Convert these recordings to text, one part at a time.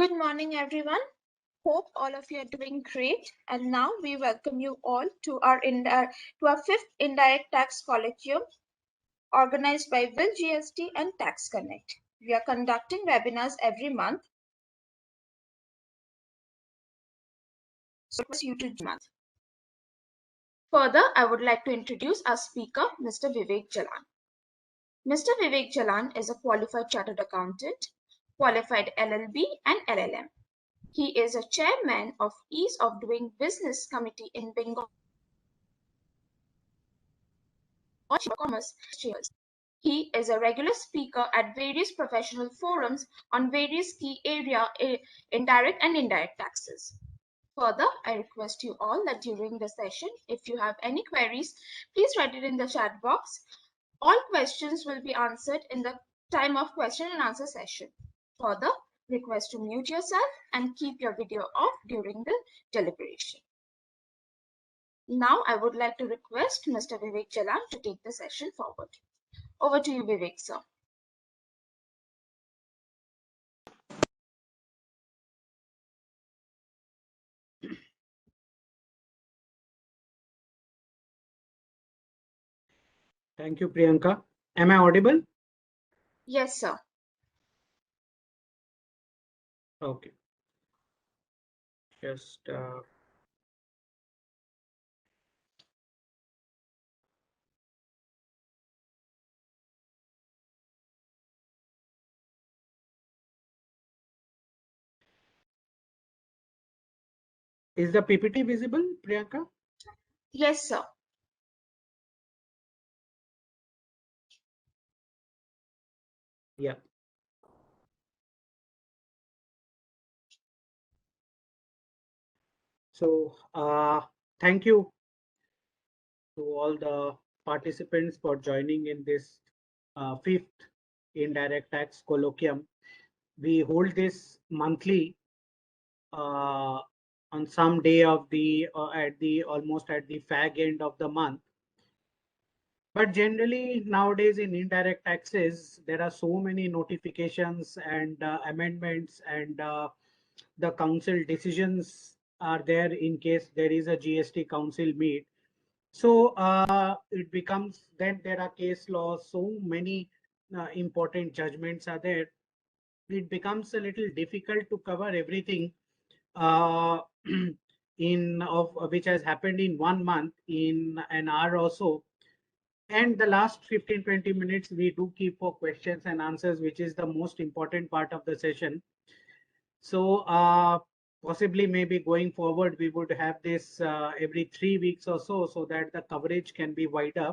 Good morning, everyone. Hope all of you are doing great. And now we welcome you all to our fifth Indirect Tax Colloquium organized by Will GST and Tax Connect. We are conducting webinars every month. So you to month. Further, I would like to introduce our speaker, Mr. Vivek Jalan. Mr. Vivek Jalan is a qualified chartered accountant, qualified LLB and LLM. He is a chairman of Ease of Doing Business Committee in Bengal Commerce. He is a regular speaker at various professional forums on various key areas, indirect and indirect taxes. Further, I request you all that during the session, if you have any queries, please write it in the chat box. All questions will be answered in the time of question and answer session. Further, request to mute yourself and keep your video off during the deliberation. Now, I would like to request Mr. Vivek Jalan to take the session forward. Over to you, Vivek, sir. Thank you, Priyanka. Am I audible? Yes, sir. Okay. Just is the PPT visible, Priyanka? Yes, sir. Yeah. So thank you to all the participants for joining in this fifth indirect tax colloquium. We hold this monthly on some day of the almost at the fag end of the month. But generally nowadays in indirect taxes, there are so many notifications and amendments and the council decisions are there in case there is a GST council meet. So it becomes then there are case laws, so many important judgments are there. It becomes a little difficult to cover everything uh, in of which has happened in 1 month in an hour or so. And the last 15-20 minutes we do keep for questions and answers, which is the most important part of the session. So possibly maybe going forward, we would have this every 3 weeks or so, so that the coverage can be wider.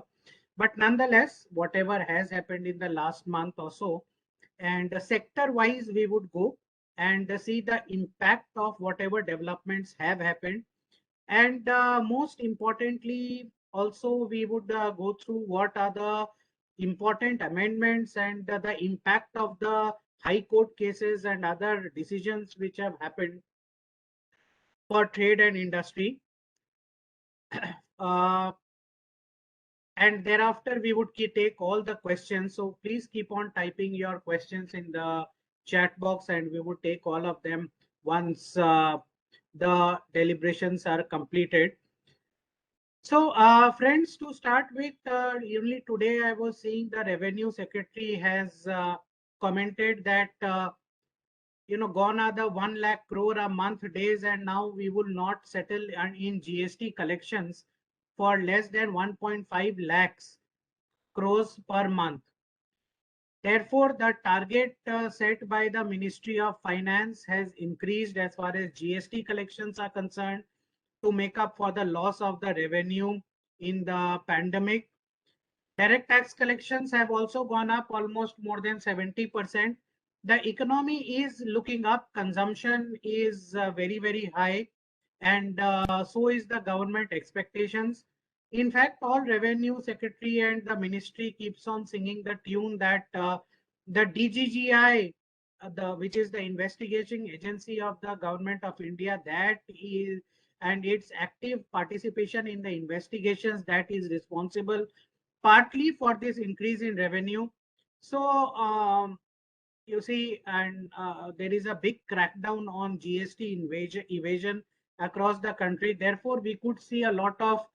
But nonetheless, whatever has happened in the last month or so, and sector wise, we would go and see the impact of whatever developments have happened. And most importantly, also we would go through what are the important amendments and the impact of the high court cases and other decisions which have happened for trade and industry. uh, and thereafter we would take all the questions. So please keep on typing your questions in the chat box and we would take all of them once the deliberations are completed. So, friends, to start with, only today I was seeing the Revenue Secretary has commented that, gone are the 1 lakh crore a month days, and now we will not settle in GST collections for less than 1.5 lakhs crores per month. Therefore, the target set by the Ministry of Finance has increased as far as GST collections are concerned to make up for the loss of the revenue in the pandemic. Direct tax collections have also gone up almost more than 70%. The economy is looking up, consumption is very, very high, and so is the government expectations. In fact, all revenue secretary and the ministry keeps on singing the tune that the DGGI, which is the investigation agency of the government of India, that is, and its active participation in the investigations, that is responsible partly for this increase in revenue. So you see, and there is a big crackdown on GST evasion across the country. Therefore, we could see a lot of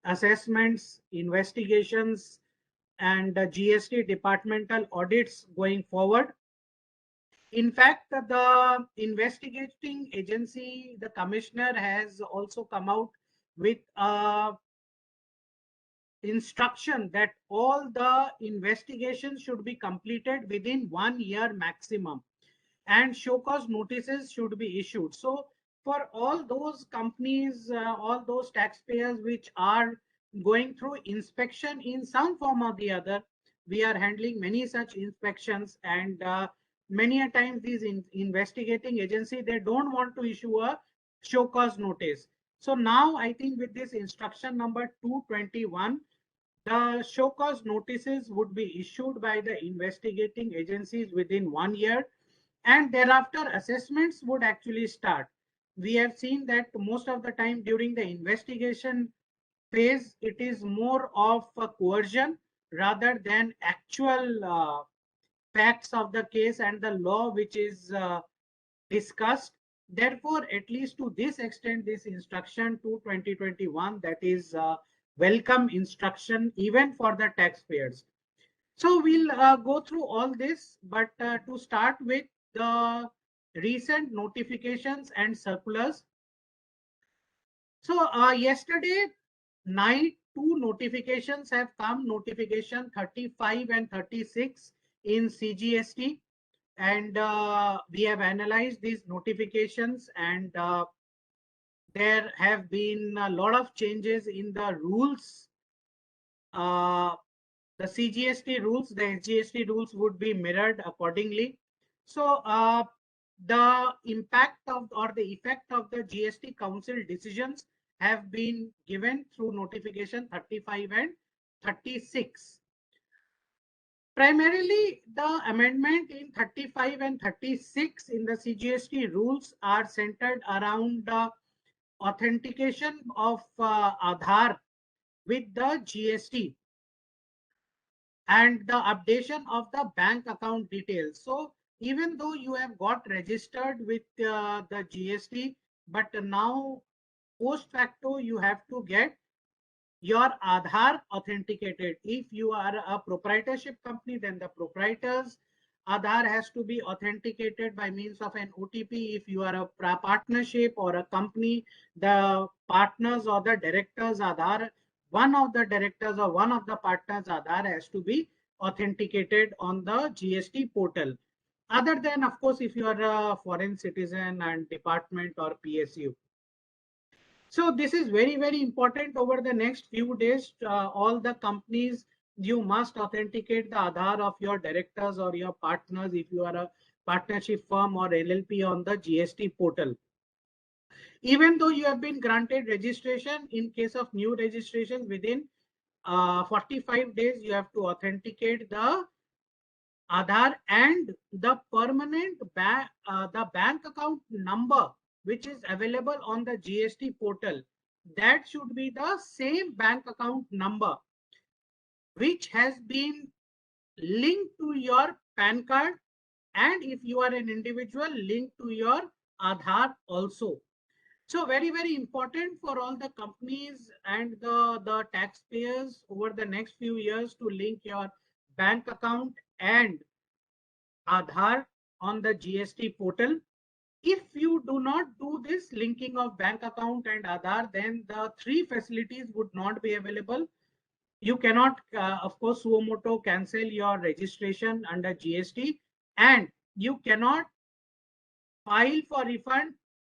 assessments, investigations, and GST departmental audits going forward. In fact, the investigating agency, the commissioner, has also come out with a instruction that all the investigations should be completed within 1 year maximum, and show cause notices should be issued. So for all those companies, all those taxpayers which are going through inspection in some form or the other, we are handling many such inspections, and many a times these investigating agency, they don't want to issue a show cause notice. So now I think with this instruction number 221, the show cause notices would be issued by the investigating agencies within 1 year, and thereafter assessments would actually start. We have seen that most of the time during the investigation phase, it is more of a coercion rather than actual facts of the case and the law which is discussed. Therefore, at least to this extent, this instruction to 2021, that is welcome instruction even for the taxpayers. So we'll go through all this, but to start with the recent notifications and circulars. So yesterday night, two notifications have come, notification 35 and 36 in CGST. And we have analyzed these notifications, and there have been a lot of changes in the rules. The CGST rules, the SGST rules would be mirrored accordingly. So the impact of or the effect of the GST Council decisions have been given through notification 35 and 36. Primarily, the amendment in 35 and 36 in the CGST rules are centered around authentication of Aadhaar with the GST and the updation of the bank account details. So even though you have got registered with the GST, but now post facto you have to get your Aadhaar authenticated. If you are a proprietorship company, then the proprietor's Aadhaar has to be authenticated by means of an OTP. If you are a partnership or a company, the partners or the directors Aadhaar, one of the directors or one of the partners Aadhaar has to be authenticated on the GST portal. Other than, of course, if you are a foreign citizen and department or PSU. So this is very, very important. Over the next few days, all the companies, you must authenticate the Aadhaar of your directors or your partners if you are a partnership firm or LLP on the GST portal. Even though you have been granted registration, in case of new registration, within 45 days, you have to authenticate the Aadhaar and the permanent the bank account number which is available on the GST portal. That should be the same bank account number which has been linked to your PAN card, and if you are an individual, linked to your Aadhaar also. So very, very important for all the companies and the taxpayers over the next few years to link your bank account and Aadhaar on the GST portal. If you do not do this linking of bank account and Aadhaar, then the three facilities would not be available. You cannot, of course, suo moto cancel your registration under GST, and you cannot file for refund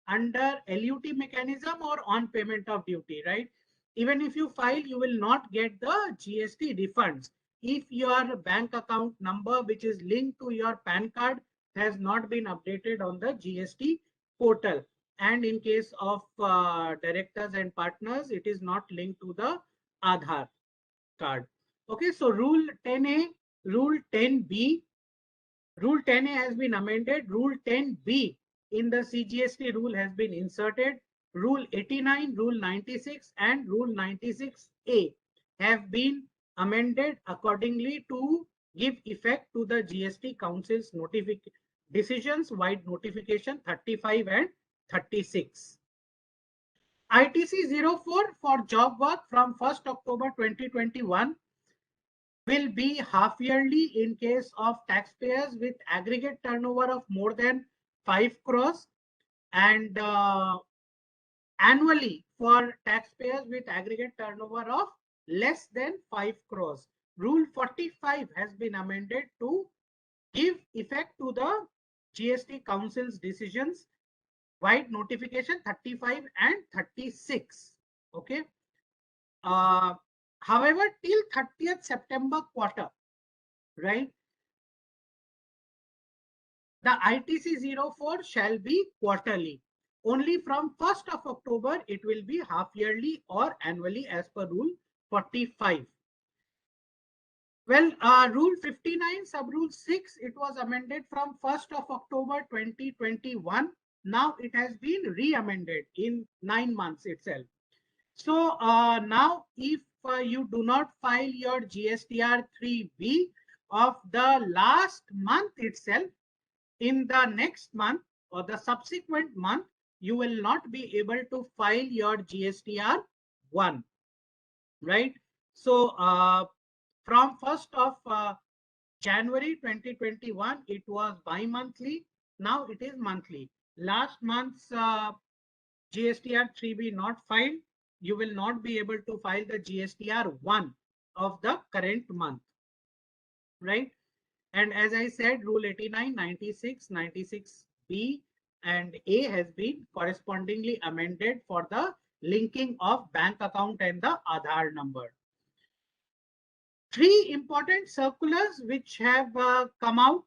under LUT mechanism or on payment of duty, right? Even if you file, you will not get the GST refunds if your bank account number, which is linked to your PAN card, has not been updated on the GST portal. And in case of directors and partners, it is not linked to the Aadhaar card. Okay, so Rule 10A, Rule 10B. Rule 10A has been amended. Rule 10B in the CGST rule has been inserted. Rule 89, Rule 96, and Rule 96A have been amended accordingly to give effect to the GST Council's decisions wide notification 35 and 36. ITC 04 for job work from 1st October 2021 will be half yearly in case of taxpayers with aggregate turnover of more than 5 crores and annually for taxpayers with aggregate turnover of less than 5 crores. Rule 45 has been amended to give effect to the GST Council's decisions wide notification 35 and 36. Okay. However, till 30th September quarter, right, the ITC 04 shall be quarterly. Only from 1st of October, it will be half yearly or annually as per Rule 45. Well, Rule 59, Sub-Rule 6, it was amended from 1st of October 2021. Now it has been re-amended in 9 months itself. So now if you do not file your GSTR 3B of the last month itself, in the next month or the subsequent month, you will not be able to file your GSTR 1, right? So from 1st of January 2021, it was bi-monthly. Now it is monthly. Last month's GSTR 3B not filed, you will not be able to file the GSTR 1 of the current month, right? And as I said, Rule 89, 96, 96B and A has been correspondingly amended for the linking of bank account and the Aadhaar number. Three important circulars which have come out.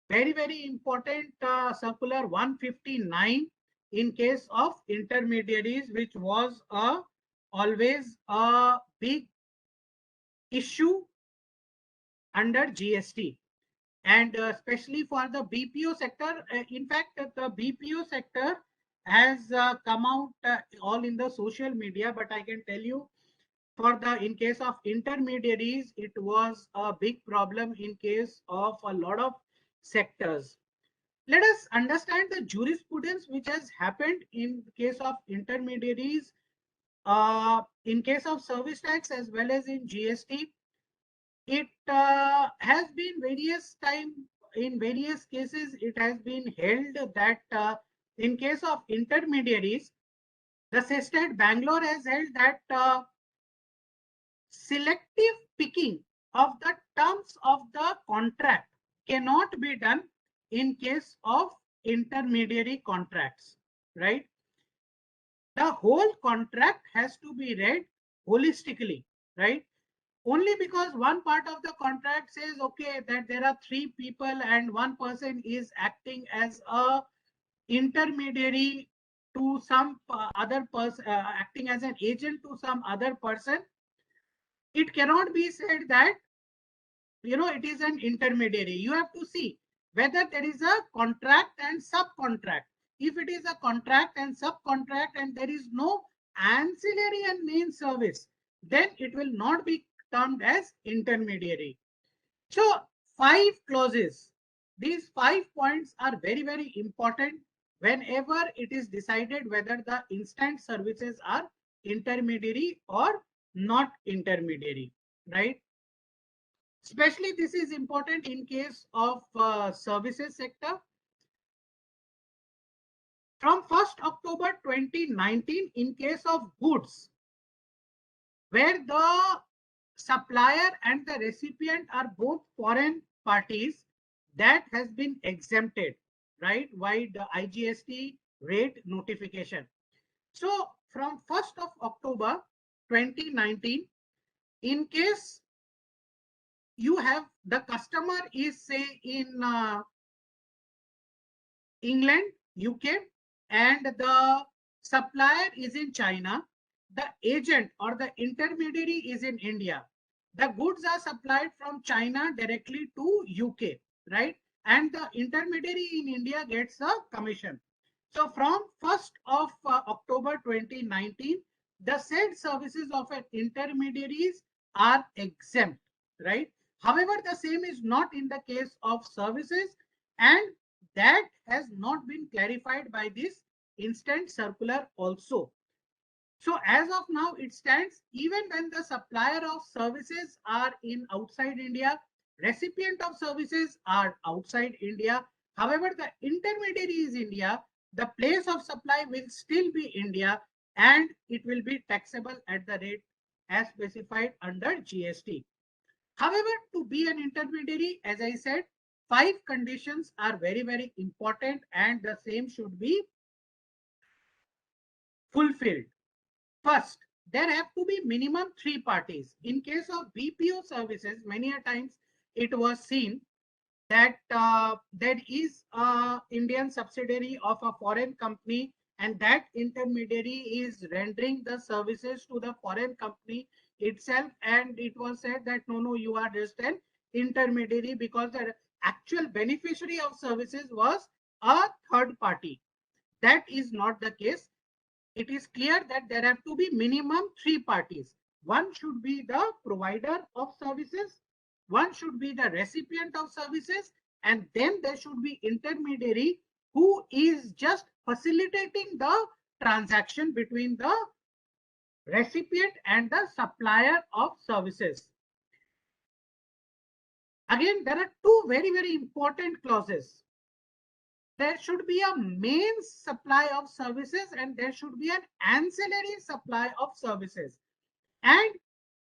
Very, very important circular 159 in case of intermediaries, which was always a big issue under GST. And especially for the BPO sector. In fact, the BPO sector has come out all in the social media, but I can tell you for the in case of intermediaries, it was a big problem in case of a lot of sectors. Let us understand the jurisprudence which has happened in case of intermediaries, in case of service tax as well as in GST. It has been various time in various cases. It has been held that in case of intermediaries, the SESTAT Bangalore has held that selective picking of the terms of the contract cannot be done in case of intermediary contracts, right? The whole contract has to be read holistically, right? Only because one part of the contract says, okay, that there are 3 people and one person is acting as a intermediary to some other person, acting as an agent to some other person. It cannot be said that, it is an intermediary. You have to see whether there is a contract and subcontract. If it is a contract and subcontract and there is no ancillary and main service, then it will not be termed as intermediary. So 5 clauses, these 5 points are very, very important whenever it is decided whether the instant services are intermediary or not intermediary, right? Especially this is important in case of services sector. From 1st October 2019, in case of goods, where the supplier and the recipient are both foreign parties, that has been exempted, right, by the IGST rate notification. So from 1st of October 2019, in case you have the customer is say in England, UK, and the supplier is in China, the agent or the intermediary is in India. The goods are supplied from China directly to UK, right? And the intermediary in India gets a commission. So from 1st of October 2019, the said services of an intermediaries are exempt, right? However, the same is not in the case of services, and that has not been clarified by this instant circular also. So as of now, it stands even when the supplier of services are in outside India, recipient of services are outside India. However, the intermediary is India, the place of supply will still be India, and it will be taxable at the rate as specified under GST. However, to be an intermediary, as I said, 5 conditions are very, very important, and the same should be fulfilled. First, there have to be minimum 3 parties. In case of BPO services, many a times it was seen that there is a Indian subsidiary of a foreign company, and that intermediary is rendering the services to the foreign company itself, and it was said that no, you are just an intermediary, because the actual beneficiary of services was a third party. That is not the case. It is clear that there have to be minimum 3 parties. One should be the provider of services, one should be the recipient of services, and then there should be intermediary who is just facilitating the transaction between the recipient and the supplier of services. Again, there are two very, very important clauses. There should be a main supply of services and there should be an ancillary supply of services. And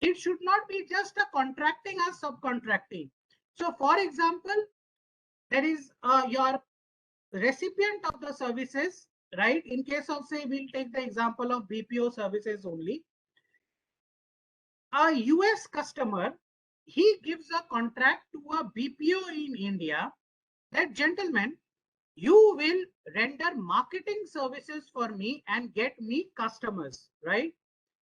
it should not be just a contracting or subcontracting. So, for example, there is your recipient of the services, right? In case of, say, we'll take the example of BPO services only. A US customer, he gives a contract to a BPO in India that, gentlemen, you will render marketing services for me and get me customers, right?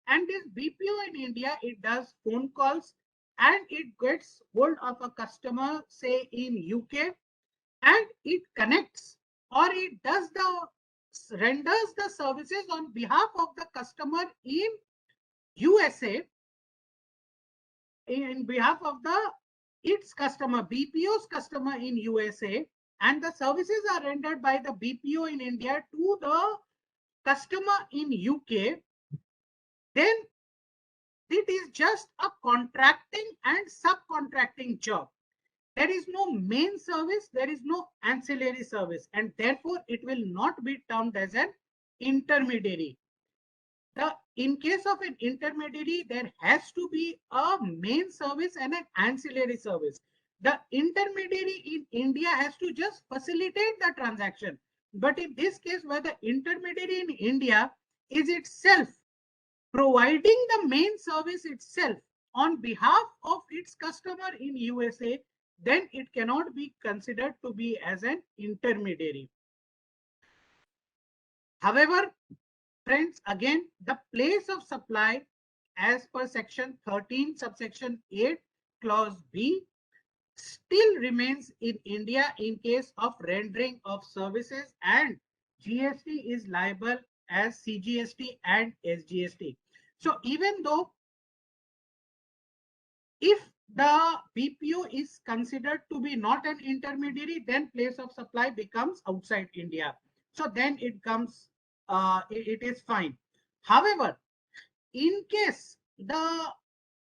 And this BPO in India, it does phone calls and it gets hold of a customer, say in UK, and it connects or it does the renders the services on behalf of the customer in USA, in behalf of the its customer, BPO's customer in USA, and the services are rendered by the BPO in India to the customer in UK, then it is just a contracting and subcontracting job. There is no main service, there is no ancillary service, and therefore it will not be termed as an intermediary. In case of an intermediary, there has to be a main service and an ancillary service. The intermediary in India has to just facilitate the transaction. But in this case, where the intermediary in India is itself providing the main service itself on behalf of its customer in USA, then it cannot be considered to be as an intermediary. However, friends, again, the place of supply as per section 13 subsection 8 clause B still remains in India in case of rendering of services, and GST is liable as CGST and SGST. So even though if the BPO is considered to be not an intermediary, then place of supply becomes outside India. So then it comes, it is fine. However, in case the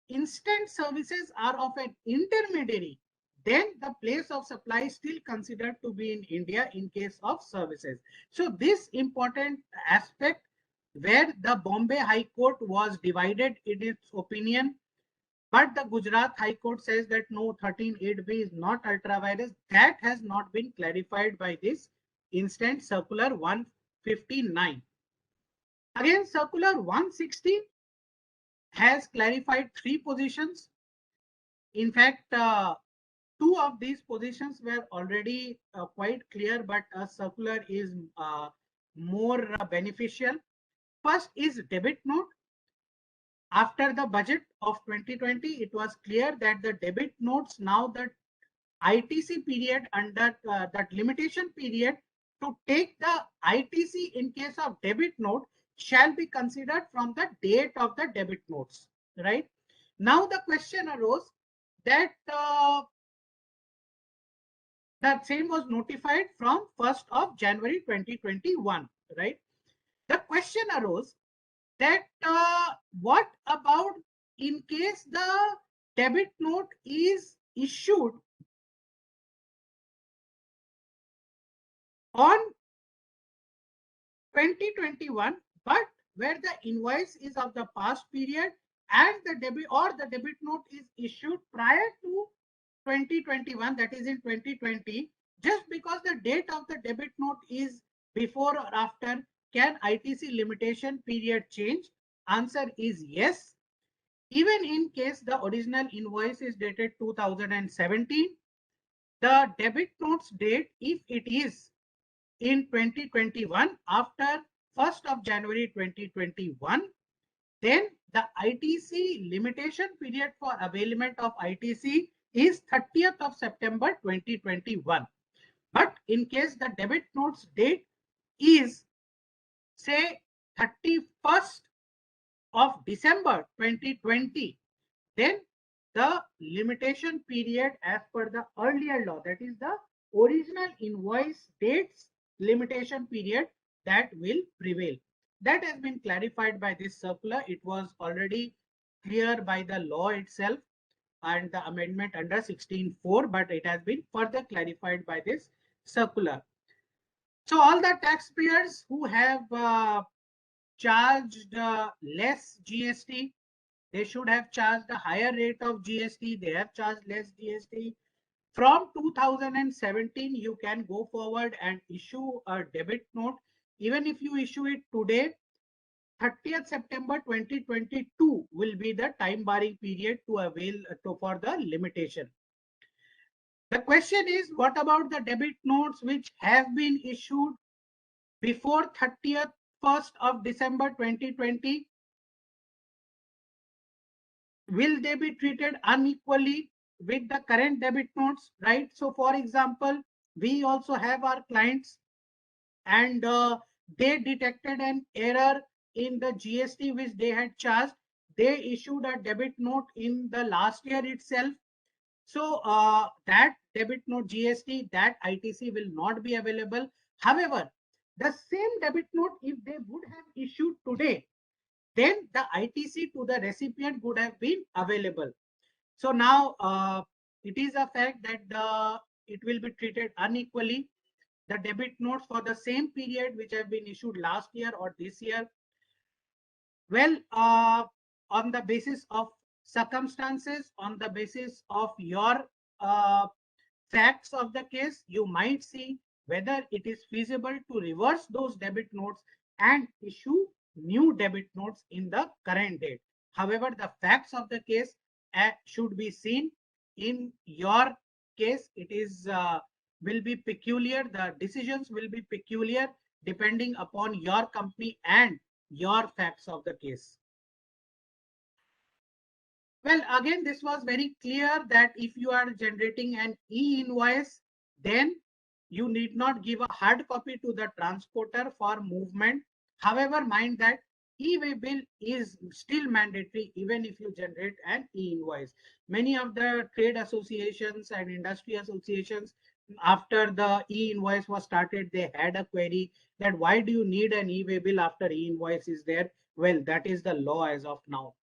instant services are of an intermediary, then the place of supply is still considered to be in India in case of services. So this important aspect where the Bombay High Court was divided in its opinion, but the Gujarat High Court says that no, 13(8)B is not ultra vires. That has not been clarified by this instant circular 159. Again, circular 160 has clarified 3 positions. In fact, 2 of these positions were already quite clear, but a circular is more beneficial. First is debit note. After the budget of 2020, it was clear that the debit notes, now the ITC period under that limitation period to take the ITC in case of debit note shall be considered from the date of the debit notes, right? Now the question arose that the same was notified from 1st of January 2021, right? The question arose that what about in case the debit note is issued on 2021, but where the invoice is of the past period and the debit note is issued prior to 2021, that is in 2020, just because the date of the debit note is before or after, can ITC limitation period change? Answer is yes. Even in case the original invoice is dated 2017, the debit note's date, if it is in 2021 after 1st of January 2021, then the ITC limitation period for availment of ITC is 30th of September 2021. But in case the debit note's date is say 31st of December 2020, then the limitation period as per the earlier law, that is the original invoice dates limitation period, that will prevail. That has been clarified by this circular. It was already clear by the law itself and the amendment under 16(4), but it has been further clarified by this circular. So all the taxpayers who have charged less GST, they should have charged a higher rate of GST. They have charged less GST. From 2017, you can go forward and issue a debit note. Even if you issue it today, 30th September 2022 will be the time barring period to avail for the limitation. The question is, what about the debit notes which have been issued before 30th 1st of December 2020? Will they be treated unequally with the current debit notes, right? So for example, we also have our clients and they detected an error in the GST which they had charged. They issued a debit note in the last year itself. So that debit note GST, that ITC will not be available. However, the same debit note, if they would have issued today, then the ITC to the recipient would have been available. So now it is a fact that it will be treated unequally. The debit notes for the same period which have been issued last year or this year, well, on the basis of circumstances, on the basis of your uh, facts of the case, you might see whether it is feasible to reverse those debit notes and issue new debit notes in the current date. However, the facts of the case should be seen. In your case, it is will be peculiar. The decisions will be peculiar depending upon your company and your facts of the case. Well, again, this was very clear that if you are generating an e-invoice, then you need not give a hard copy to the transporter for movement. However, mind that e-way bill is still mandatory even if you generate an e-invoice. Many of the trade associations and industry associations, after the e-invoice was started, they had a query that why do you need an e-way bill after e-invoice is there? Well, that is the law as of now.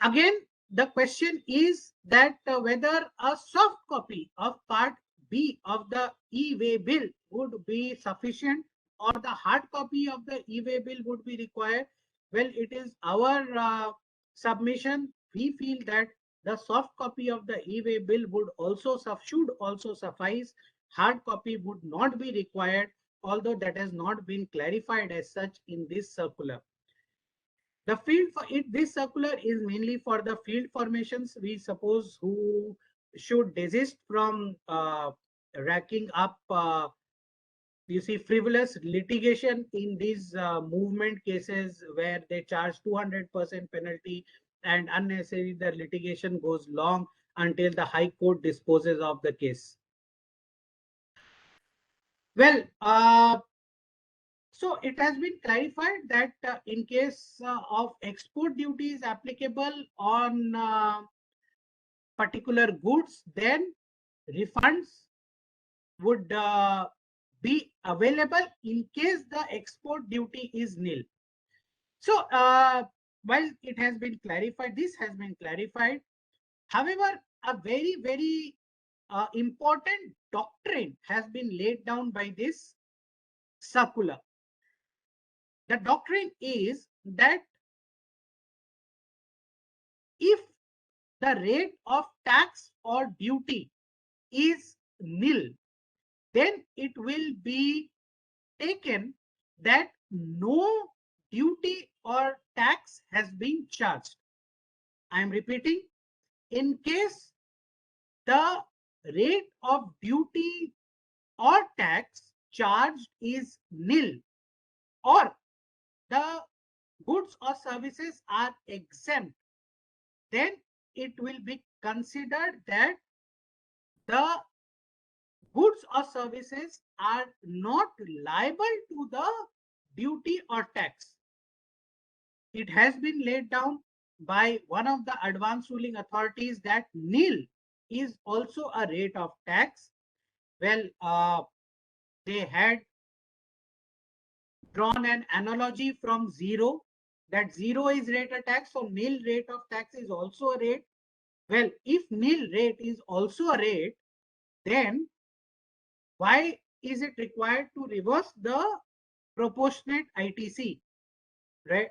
Again, the question is that whether a soft copy of Part B of the e-way bill would be sufficient or the hard copy of the e-way bill would be required. Well, it is our submission. We feel that the soft copy of the e-way bill would also should also suffice. Hard copy would not be required, although that has not been clarified as such in this circular. The field for it, this circular is mainly for the field formations, we suppose, who should desist from racking up, you see, frivolous litigation in these movement cases where they charge 200% penalty and unnecessarily the litigation goes long until the High Court disposes of the case. Well, so it has been clarified that in case of export duties applicable on particular goods, then refunds would be available in case the export duty is nil. So while it has been clarified, this has been clarified. However, a very important doctrine has been laid down by this circular. The doctrine is that if the rate of tax or duty is nil, then it will be taken that no duty or tax has been charged. I am repeating, in case the rate of duty or tax charged is nil, or the goods or services are exempt, then it will be considered that the goods or services are not liable to the duty or tax. It has been laid down by one of the advanced ruling authorities that nil is also a rate of tax. Well, they had drawn an analogy from zero, that zero is rate of tax, so nil rate of tax is also a rate. Well, if nil rate is also a rate, then why is it required to reverse the proportionate ITC?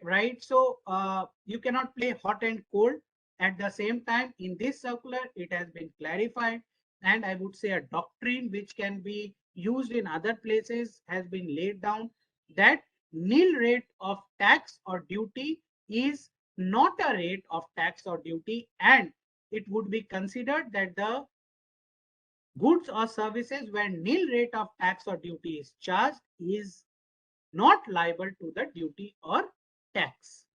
Right. So you cannot play hot and cold at the same time. In this circular, it has been clarified, and I would say a doctrine which can be used in other places has been laid down, that nil rate of tax or duty is not a rate of tax or duty, and it would be considered that the goods or services where nil rate of tax or duty is charged is not liable to the duty or tax.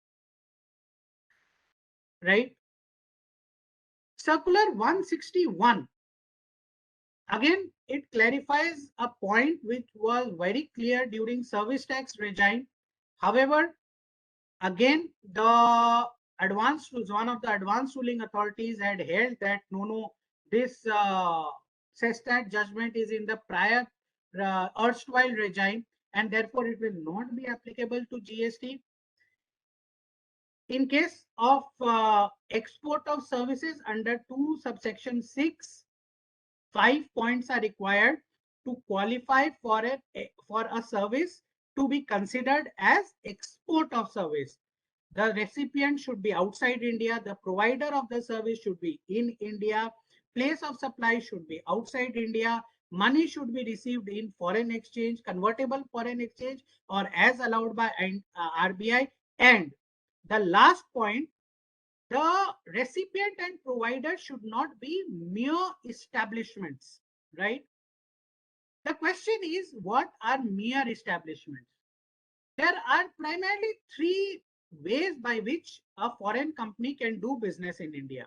Right? Circular 161. Again, it clarifies a point which was very clear during service tax regime. However, again, the one of the advanced ruling authorities had held that no, this CESTAT judgment is in the prior erstwhile regime, and therefore it will not be applicable to GST. In case of export of services under 2 subsection 6, 5 points are required to qualify for a service to be considered as export of service. The recipient should be outside India, the provider of the service should be in India, place of supply should be outside India, money should be received in foreign exchange, convertible foreign exchange, or as allowed by RBI. And the last point, the recipient and provider should not be mere establishments, right? The question is, what are mere establishments? There are primarily three ways by which a foreign company can do business in India.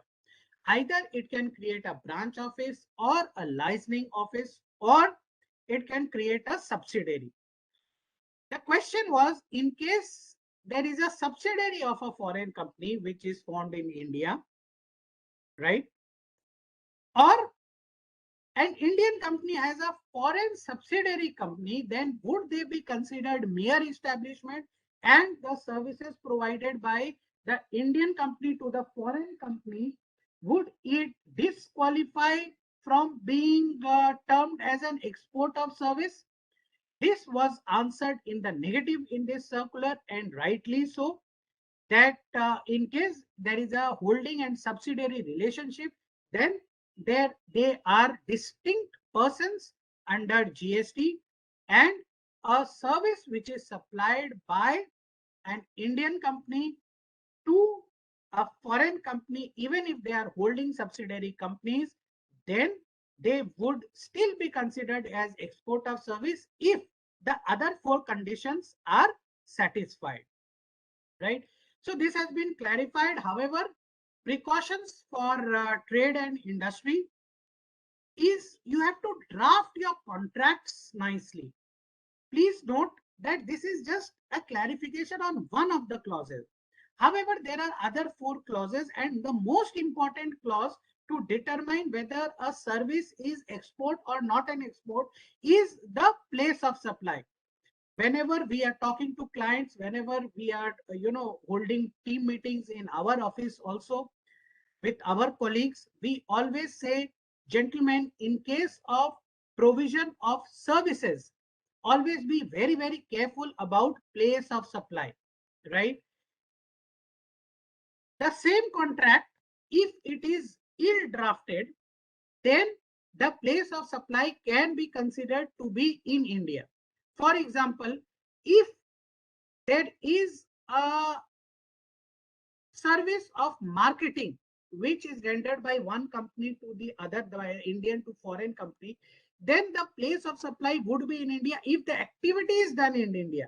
Either it can create a branch office or a licensing office, or it can create a subsidiary. The question was, in case there is a subsidiary of a foreign company which is formed in India, right? Or an Indian company has a foreign subsidiary company, then would they be considered mere establishment, and the services provided by the Indian company to the foreign company, would it disqualify from being termed as an export of service? This was answered in the negative in this circular, and rightly so, that in case there is a holding and subsidiary relationship, then they are distinct persons under GST, and a service which is supplied by an Indian company to a foreign company, even if they are holding subsidiary companies, then they would still be considered as export of service if the other four conditions are satisfied, right? So this has been clarified. However, precautions for trade and industry is you have to draft your contracts nicely. Please note that this is just a clarification on one of the clauses. However, there are other four clauses, and the most important clause to determine whether a service is export or not an export is the place of supply. Whenever we are talking to clients, whenever we are, holding team meetings in our office also with our colleagues, we always say, gentlemen, in case of provision of services, always be very, very careful about place of supply, right? The same contract, if it is ill drafted, then the place of supply can be considered to be in India. For example, if there is a service of marketing which is rendered by one company to the other, by Indian to foreign company, then the place of supply would be in India if the activity is done in India.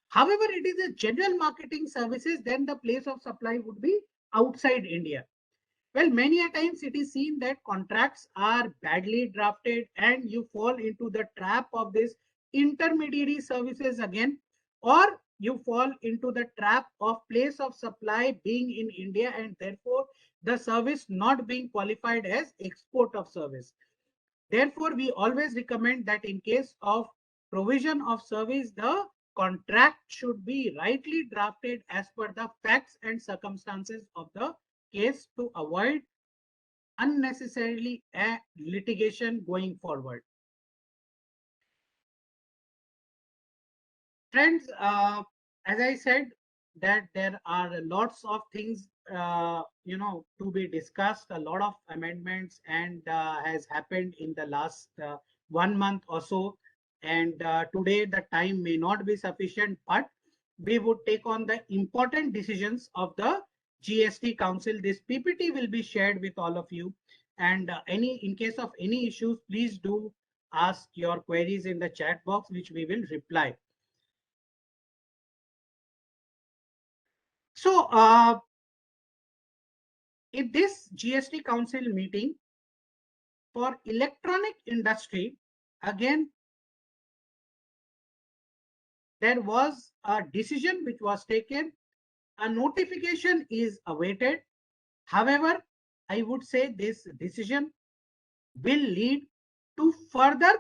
However, it is a general marketing services, then the place of supply would be outside India. Well, many a times it is seen that contracts are badly drafted and you fall into the trap of this intermediary services again, or you fall into the trap of place of supply being in India and therefore the service not being qualified as export of service. Therefore, we always recommend that in case of provision of service, the contract should be rightly drafted as per the facts and circumstances of the case to avoid unnecessarily a litigation going forward. Friends, as I said, that there are lots of things to be discussed. A lot of amendments and has happened in the last 1 month or so. And today the time may not be sufficient, but we would take on the important decisions of the GST Council. This PPT will be shared with all of you. And in case of any issues, please do ask your queries in the chat box, which we will reply. So, in this GST Council meeting for electronic industry, again, there was a decision which was taken. A notification is awaited. However, I would say this decision will lead to further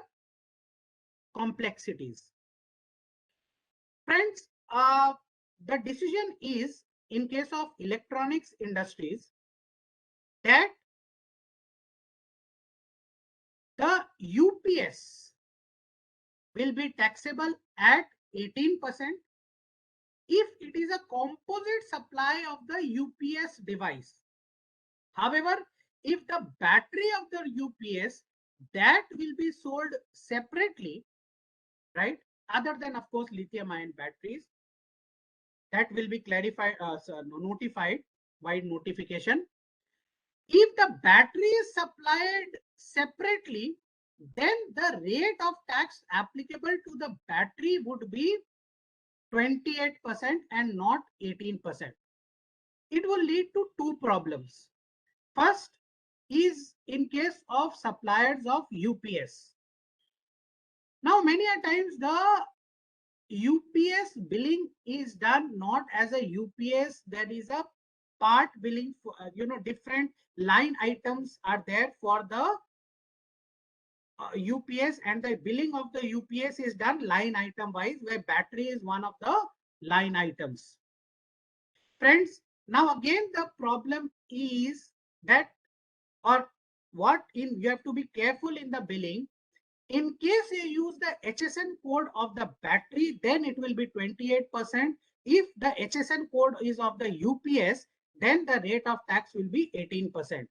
complexities. Friends, the decision is in case of electronics industries that the UPS will be taxable at 18% if it is a composite supply of the UPS device. However, if the battery of the UPS that will be sold separately, right, other than of course lithium ion batteries, that will be clarified, notified by notification. If the battery is supplied separately, then the rate of tax applicable to the battery would be 28% and not 18%. It will lead to two problems. First is in case of suppliers of UPS. Now, many a times the UPS billing is done not as a UPS. There is a part billing for, different line items are there for the UPS, and the billing of the UPS is done line item wise, where battery is one of the line items. Friends, now again the problem is that, or what in you have to be careful in the billing. In case you use the HSN code of the battery, then it will be 28%. If the HSN code is of the UPS, then the rate of tax will be 18%.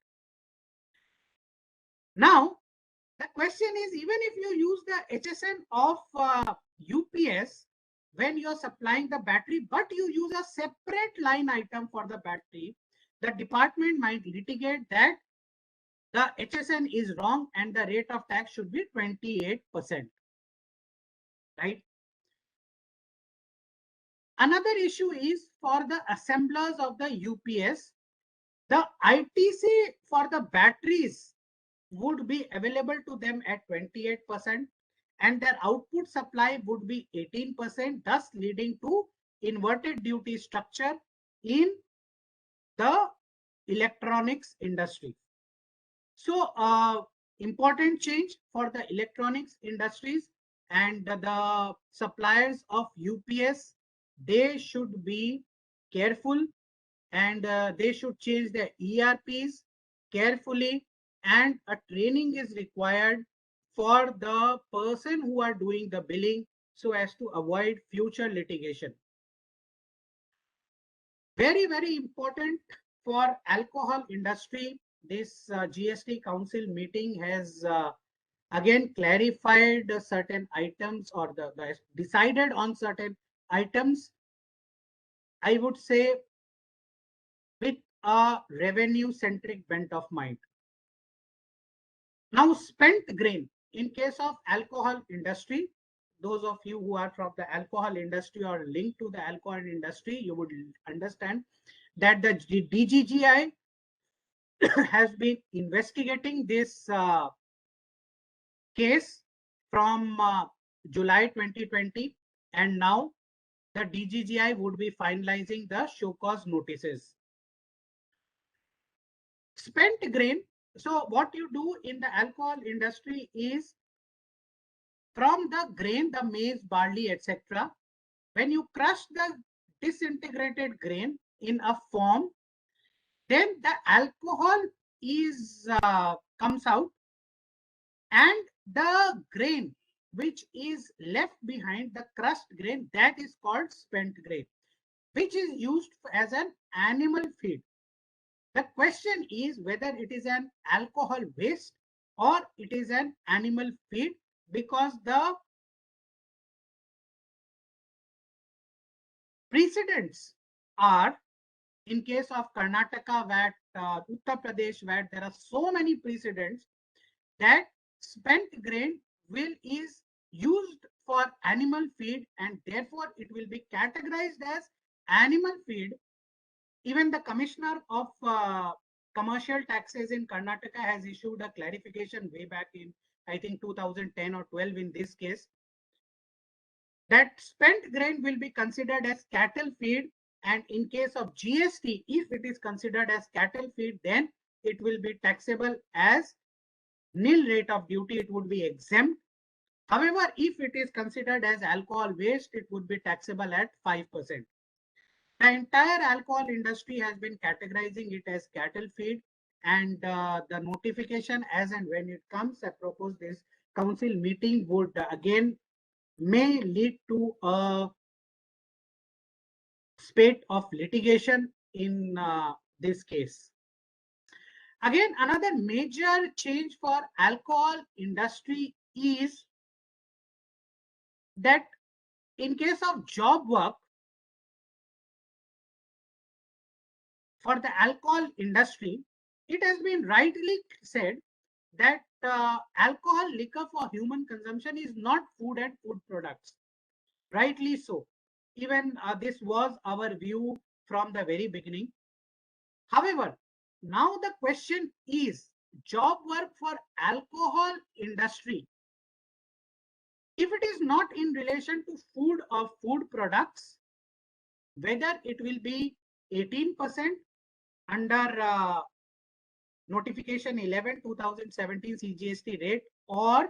Now, the question is, even if you use the HSN of UPS when you're supplying the battery, but you use a separate line item for the battery, the department might litigate that the HSN is wrong and the rate of tax should be 28%. Right? Another issue is for the assemblers of the UPS, the ITC for the batteries would be available to them at 28% and their output supply would be 18%, thus leading to inverted duty structure in the electronics industry. So important change for the electronics industries and the suppliers of UPS, they should be careful, and they should change their ERPs carefully, and a training is required for the person who are doing the billing so as to avoid future litigation. Very, very important for alcohol industry. This GST Council meeting has again clarified certain items, or the decided on certain items, I would say, with a revenue centric bent of mind. Now, spent grain in case of alcohol industry, those of you who are from the alcohol industry or linked to the alcohol industry, you would understand that the DGGI has been investigating this case from July 2020, and now the DGGI would be finalizing the show cause notices. Spent grain. So what you do in the alcohol industry is, from the grain, the maize, barley, etc., when you crush the disintegrated grain in a form, then the alcohol is comes out, and the grain which is left behind, the crushed grain, that is called spent grain, which is used as an animal feed. The question is whether it is an alcohol waste or it is an animal feed, because the precedents are, in case of Karnataka VAT, Uttar Pradesh VAT, there are so many precedents that spent grain will is used for animal feed, and therefore it will be categorized as animal feed. Even the commissioner of commercial taxes in Karnataka has issued a clarification way back in, I think, 2010 or 12 in this case, that spent grain will be considered as cattle feed, and in case of GST, if it is considered as cattle feed, then it will be taxable as nil rate of duty, it would be exempt. However, if it is considered as alcohol waste, it would be taxable at 5%. The entire alcohol industry has been categorizing it as cattle feed, and the notification as and when it comes, I propose this council meeting would again may lead to a spate of litigation in this case. Again, another major change for alcohol industry is that in case of job work, for the alcohol industry, it has been rightly said that alcohol, liquor for human consumption is not food and food products. Rightly so. Even this was our view from the very beginning. However, now the question is, job work for alcohol industry, if it is not in relation to food or food products, whether it will be 18% under notification 11 2017 CGST rate, or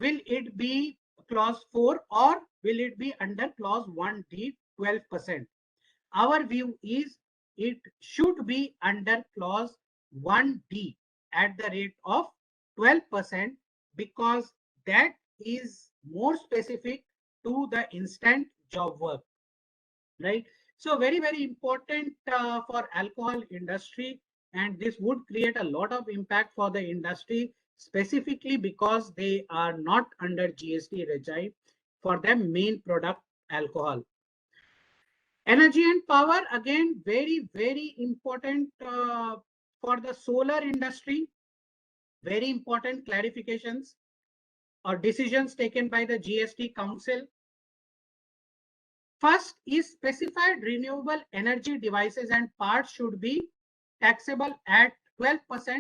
will it be clause 4, or will it be under clause 1D 12%? Our view is it should be under clause 1D at the rate of 12%, because that is more specific to the instant job work, right? So very, very important for alcohol industry, and this would create a lot of impact for the industry, specifically because they are not under GST regime for their main product alcohol. Energy and power, again, very, very important for the solar industry. Very important clarifications or decisions taken by the GST Council. First is specified renewable energy devices and parts should be taxable at 12%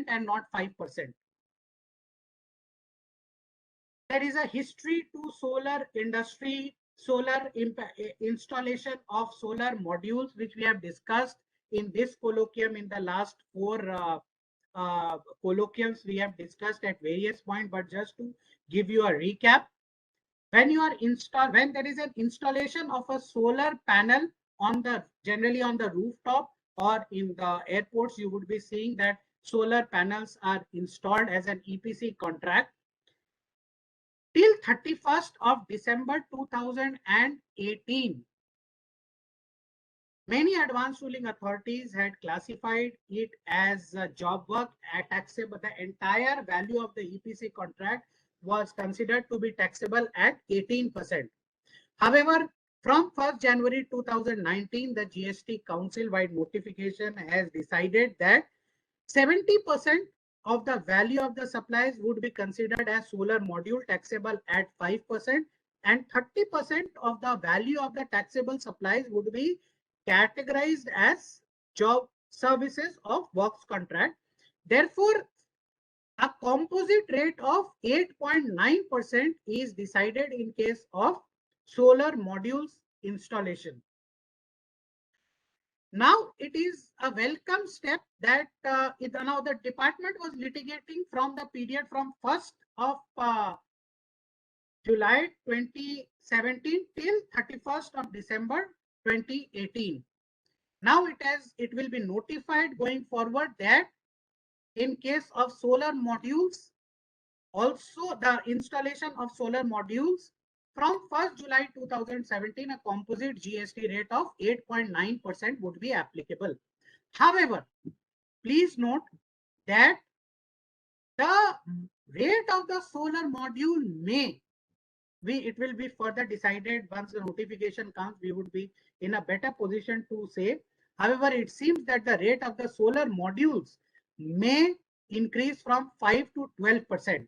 and not 5%. There is a history to solar industry, solar installation of solar modules, which we have discussed in this colloquium in the last 4 colloquiums we have discussed at various points, but just to give you a recap, when there is an installation of a solar panel on the generally on the rooftop or in the airports, you would be seeing that solar panels are installed as an EPC contract till 31st of December 2018. Many advanced ruling authorities had classified it as job work taxable. The entire value of the EPC contract was considered to be taxable at 18%. However, from 1st January 2019, the GST Council-wide notification has decided that 70% of the value of the supplies would be considered as solar module taxable at 5%, and 30% of the value of the taxable supplies would be categorized as job services of works contract. Therefore, a composite rate of 8.9% is decided in case of solar modules installation. Now it is a welcome step that now the department was litigating from the period from 1st of July 2017 till 31st of December 2018. Now it will be notified going forward that in case of solar modules, also the installation of solar modules from 1st July 2017, a composite GST rate of 8.9% would be applicable. However, please note that the rate of the solar module it will be further decided once the notification comes. We would be in a better position to say. However, it seems that the rate of the solar modules may increase from 5 to 12%.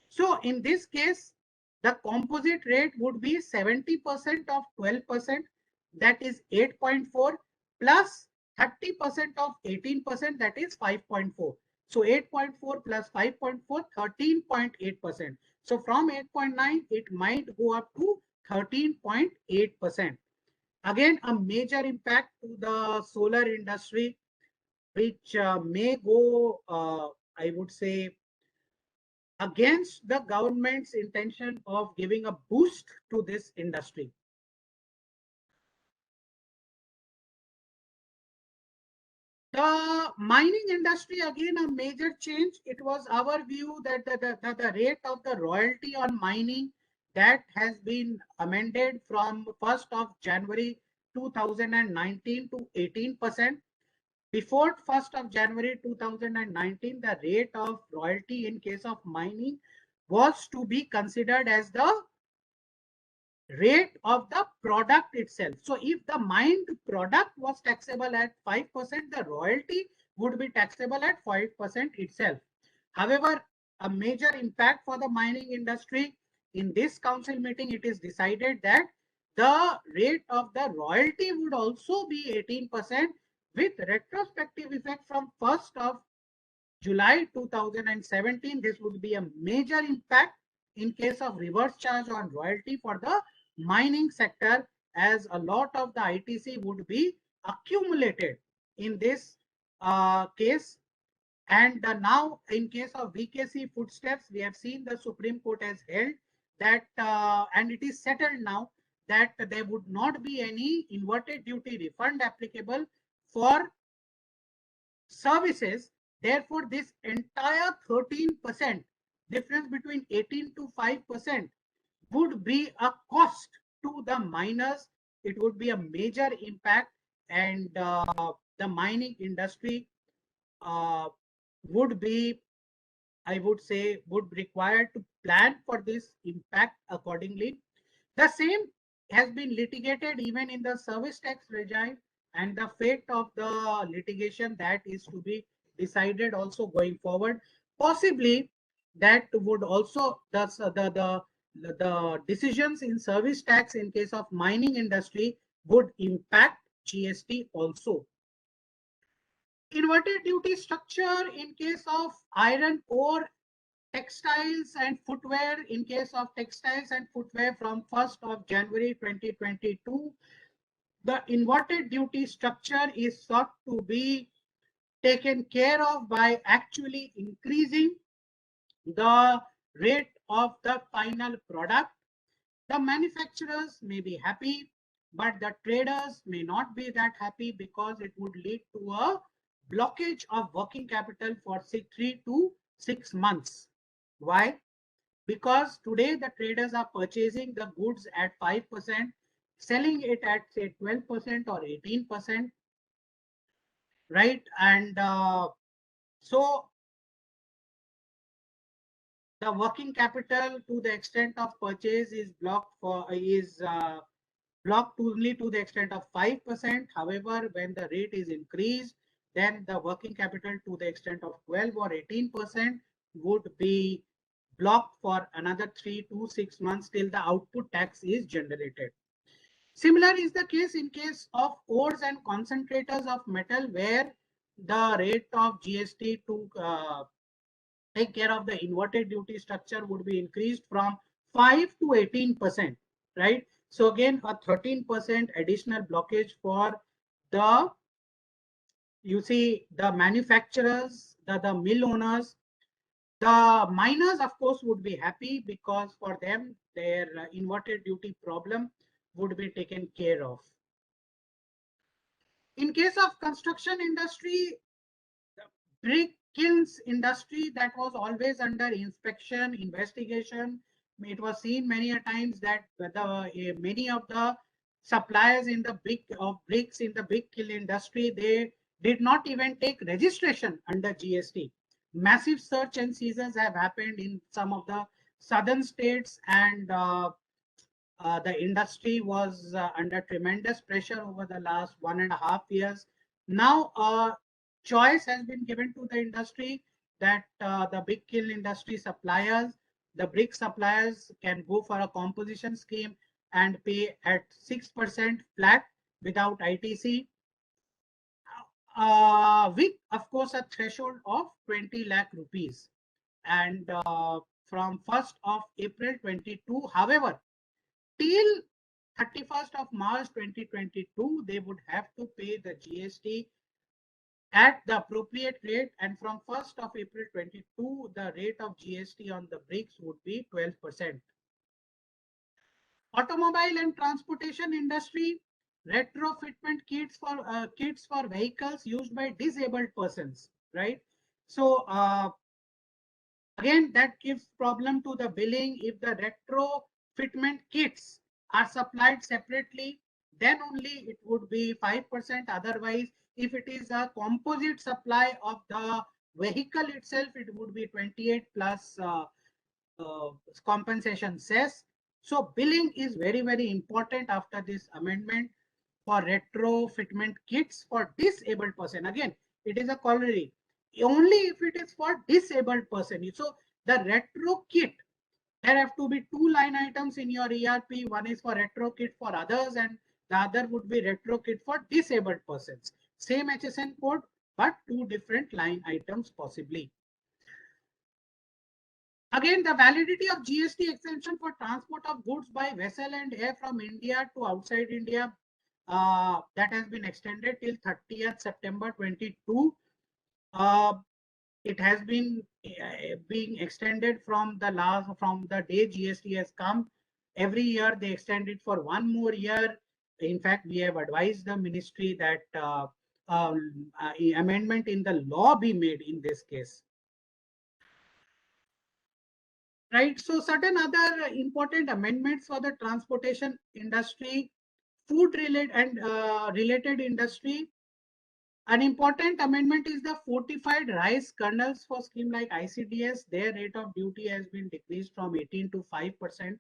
So in this case, the composite rate would be 70% of 12%, that is 8.4, plus 30% of 18%, that is 5.4. So 8.4 plus 5.4, 13.8%. So from 8.9, it might go up to 13.8%. Again, a major impact to the solar industry, which may go, I would say, against the government's intention of giving a boost to this industry. The mining industry, again, a major change. It was our view that the rate of the royalty on mining that has been amended from 1st of January 2019 to 18%. Before 1st of January 2019, the rate of royalty in case of mining was to be considered as the rate of the product itself. So if the mined product was taxable at 5%, the royalty would be taxable at 5% itself. However, a major impact for the mining industry, in this council meeting, it is decided that the rate of the royalty would also be 18% with retrospective effect from 1st of July 2017. This would be a major impact in case of reverse charge on royalty for the mining sector, as a lot of the ITC would be accumulated in this case. And now in case of VKC footsteps, we have seen the Supreme Court has held that and it is settled now that there would not be any inverted duty refund applicable for services. Therefore, this entire 13% difference between 18 to 5% would be a cost to the miners. It would be a major impact, and the mining industry would be, I would say, would require to plan for this impact accordingly. The same has been litigated even in the service tax regime, and the fate of the litigation that is to be decided also going forward. Possibly that would also the decisions in service tax in case of mining industry would impact GST also. Inverted duty structure in case of iron ore, textiles and footwear. In case of textiles and footwear, from 1st of January 2022, the inverted duty structure is sought to be taken care of by actually increasing the rate of the final product. The manufacturers may be happy, but the traders may not be that happy because it would lead to a blockage of working capital for 3 to 6 months. Why? Because today the traders are purchasing the goods at 5%, selling it at say 12% or 18%, right? And so the working capital to the extent of purchase is blocked only to the extent of 5%. However, when the rate is increased, then the working capital to the extent of 12 or 18% would be blocked for another 3 to 6 months till the output tax is generated. Similar is the case in case of ores and concentrators of metal, where the rate of GST to take care of the inverted duty structure would be increased from 5 to 18%, right? So again, a 13% additional blockage for the, you see, the manufacturers, the mill owners. The miners, of course, would be happy because for them, their inverted duty problem would be taken care of. In case of construction industry, brick kilns industry that was always under inspection, investigation. It was seen many a times that many of the suppliers in the big of bricks in the big kiln industry, they did not even take registration under GST. Massive search and seizures have happened in some of the southern states, and the industry was under tremendous pressure over the last 1.5 years. Now, choice has been given to the industry that the big kiln industry suppliers, the brick suppliers, can go for a composition scheme and pay at 6% flat without ITC, with, of course, a threshold of 20 lakh rupees. And from 1st of April 22, however, till 31st of March 2022, they would have to pay the GST at the appropriate rate, and from 1st of April 22, the rate of GST on the bricks would be 12%. Automobile and transportation industry, retrofitment kits for vehicles used by disabled persons, right? So again, that gives problem to the billing. If the retrofitment kits are supplied separately, then only it would be 5%. Otherwise, if it is a composite supply of the vehicle itself, it would be 28 plus compensation cess. So billing is very, very important after this amendment for retrofitment kits for disabled person. Again, it is a corollary. Only if it is for disabled person. So the retro kit, there have to be 2 line items in your ERP. One is for retro kit for others, and the other would be retro kit for disabled persons. Same HSN code, but 2 different line items possibly. Again, the validity of GST exemption for transport of goods by vessel and air from India to outside India, that has been extended till 30th September 22. It has been being extended from the day GST has come. Every year they extend it for 1 more year. In fact, we have advised the ministry that amendment in the law be made in this case. Right. So certain other important amendments for the transportation industry, food related and related industry. An important amendment is the fortified rice kernels for scheme like ICDS. Their rate of duty has been decreased from 18 to 5%.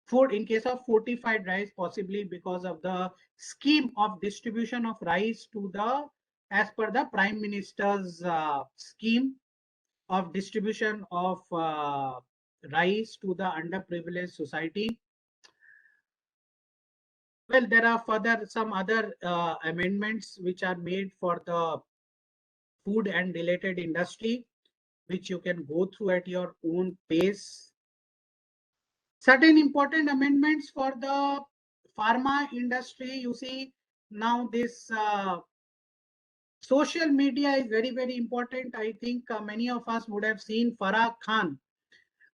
Food in case of fortified rice, possibly because of the scheme of distribution of rice to the, as per the Prime Minister's scheme of distribution of rice to the underprivileged society. Well, there are further some other amendments which are made for the food and related industry, which you can go through at your own pace. Certain important amendments for the pharma industry. You see, now this Social media is very, very important. I think many of us would have seen Farah Khan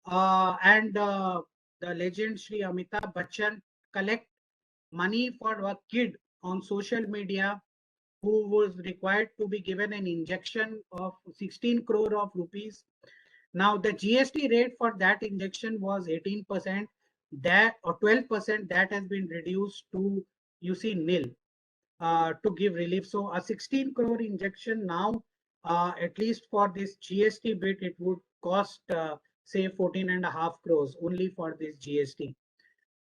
and the legend Shri Amitabh Bachchan collect money for a kid on social media who was required to be given an injection of 16 crore of rupees. Now the GST rate for that injection was 18%, that or 12%, that has been reduced to, you see, nil, to give relief. So a 16 crore injection now, at least for this GST bit, it would cost say 14.5 crores only for this GST.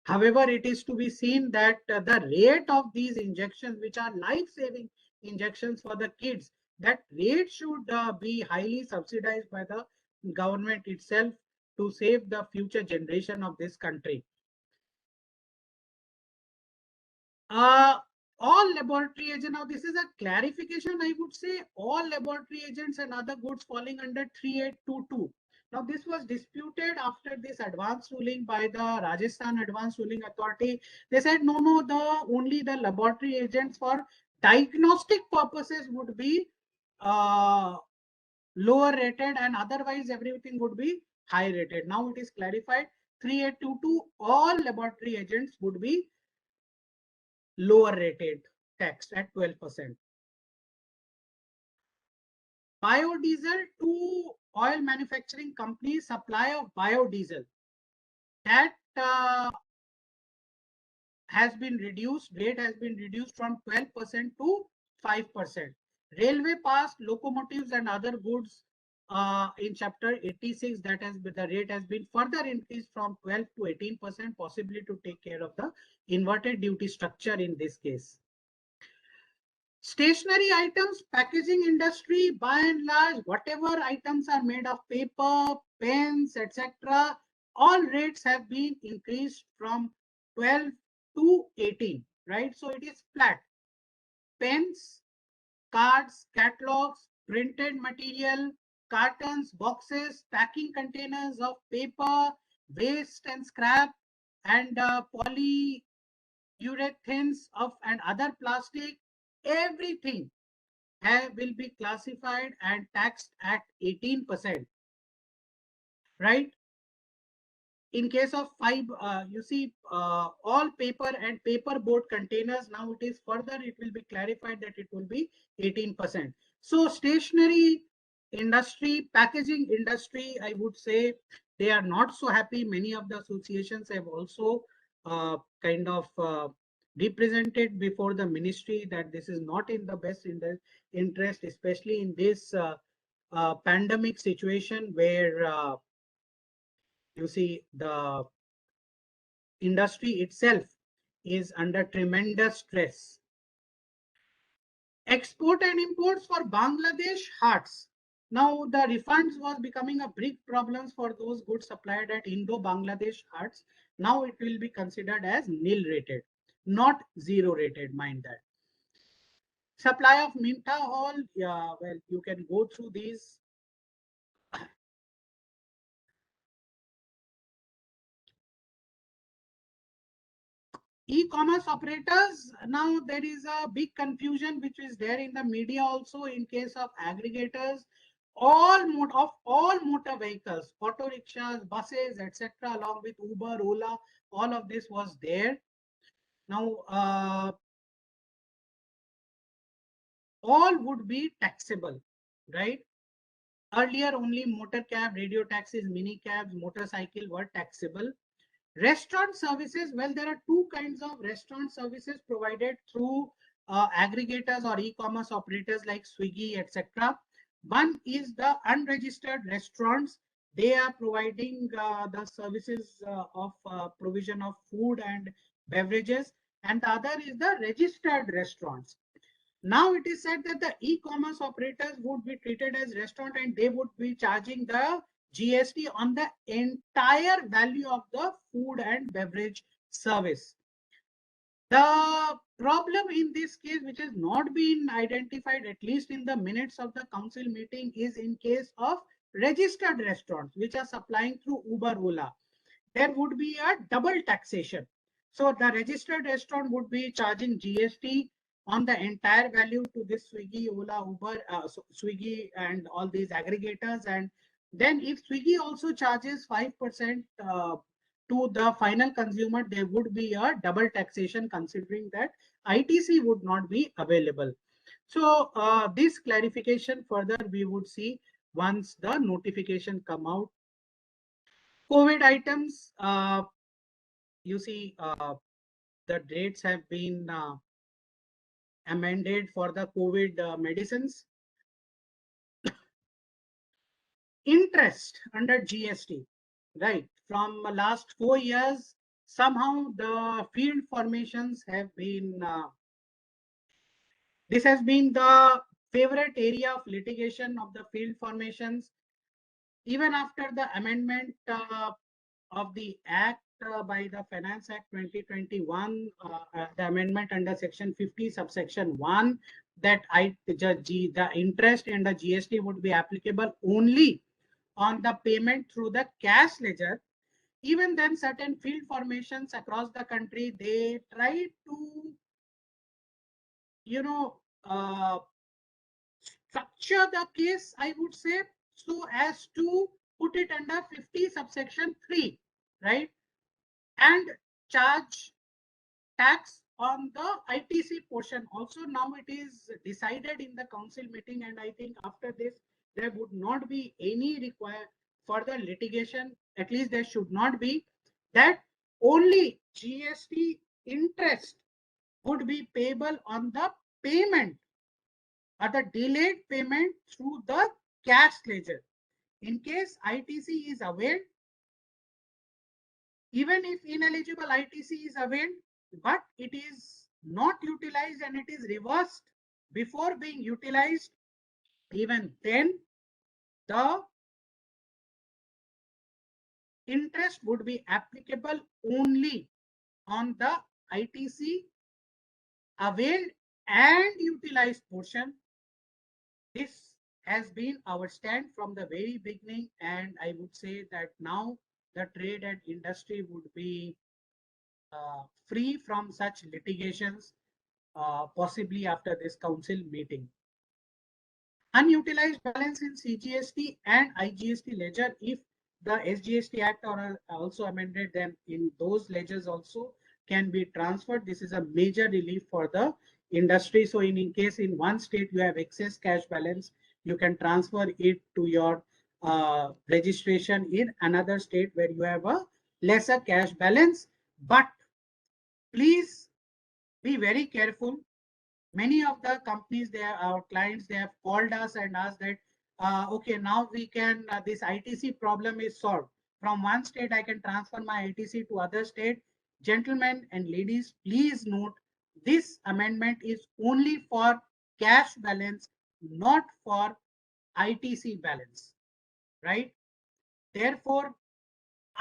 However, it is to be seen that the rate of these injections, which are life-saving injections for the kids, that rate should be highly subsidized by the government itself to save the future generation of this country. Uh, all laboratory agents, now this is a clarification, I would say, all laboratory agents and other goods falling under 3822. Now this was disputed after this advance ruling by the Rajasthan Advanced Ruling Authority. They said, no, only the laboratory agents for diagnostic purposes would be lower rated, and otherwise everything would be high rated. Now it is clarified, 3822, all laboratory agents would be lower rated, tax at 12%. Biodiesel to oil manufacturing companies, supply of biodiesel, that has been reduced, rate has been reduced from 12% to 5%. Railway passed locomotives and other goods in chapter 86, that has been, the rate has been further increased from 12 to 18%, possibly to take care of the inverted duty structure in this case. Stationery items, packaging industry, by and large, whatever items are made of paper, pens, etc., all rates have been increased from 12 to 18, right? So it is flat. Pens, cards, catalogs, printed material, cartons, boxes, packing containers of paper, waste and scrap, and polyurethanes of and other plastic, everything will be classified and taxed at 18%, right? In case of you see, all paper and paper board containers, now it is further, it will be clarified that it will be 18%. So stationery industry, packaging industry, I would say they are not so happy. Many of the associations have also kind of represented before the ministry that this is not in the best interest, especially in this pandemic situation where you see the industry itself is under tremendous stress. Export and imports for Bangladesh hearts. Now the refunds was becoming a big problem for those goods supplied at Indo-Bangladesh hearts. Now it will be considered as nil rated, not zero rated, mind that. Supply of Minta Hall, yeah, well, you can go through these. E-commerce operators, now there is a big confusion which is there in the media also in case of aggregators. All motor vehicles, auto rickshaws, buses, etc., along with Uber, Ola, all of this was there. Now all would be taxable, right? Earlier only motor cab, radio taxis, mini cabs, motorcycle were taxable. Restaurant services, well, there are two kinds of restaurant services provided through aggregators or e-commerce operators like Swiggy, etc. One is the unregistered restaurants. They are providing the services of provision of food and beverages, and the other is the registered restaurants. Now it is said that the e-commerce operators would be treated as restaurant and they would be charging the GST on the entire value of the food and beverage service. The problem in this case, which has not been identified, at least in the minutes of the council meeting, is in case of registered restaurants, which are supplying through Uber, Ola. There would be a double taxation. So the registered restaurant would be charging GST on the entire value to this Swiggy, Ola, Uber, Swiggy and all these aggregators. And then if Swiggy also charges 5% to the final consumer, there would be a double taxation considering that ITC would not be available. So this clarification further we would see once the notification come out. COVID items, you see, the dates have been amended for the COVID medicines. Interest under GST, right? From last 4 years, somehow the field formations have been, this has been the favorite area of litigation of the field formations. Even after the amendment of the Act by the Finance Act 2021, the amendment under Section 50, subsection 1, that the interest and the GST would be applicable only on the payment through the cash ledger. Even then, certain field formations across the country, they try to, you know, structure the case, I would say, so as to put it under 50 subsection 3, right? And charge tax on the ITC portion. Also, now it is decided in the council meeting, and I think after this, there would not be any require further litigation. At least there should not be, that only GST interest would be payable on the payment or the delayed payment through the cash ledger. In case ITC is availed, even if ineligible ITC is availed, but it is not utilized and it is reversed before being utilized, even then the interest would be applicable only on the ITC availed and utilized portion. This has been our stand from the very beginning, and I would say that now the trade and industry would be free from such litigations, possibly after this council meeting. Unutilized balance in CGST and IGST ledger, if the SGST Act are also amended, then in those ledgers also can be transferred. This is a major relief for the industry. So in case in one state you have excess cash balance, you can transfer it to your registration in another state where you have a lesser cash balance. But please be very careful. Many of the companies, they are our clients, they have called us and asked that, okay, now we can, this ITC problem is solved. From one state, I can transfer my ITC to other state. Gentlemen and ladies, please note, this amendment is only for cash balance, not for ITC balance, right? Therefore,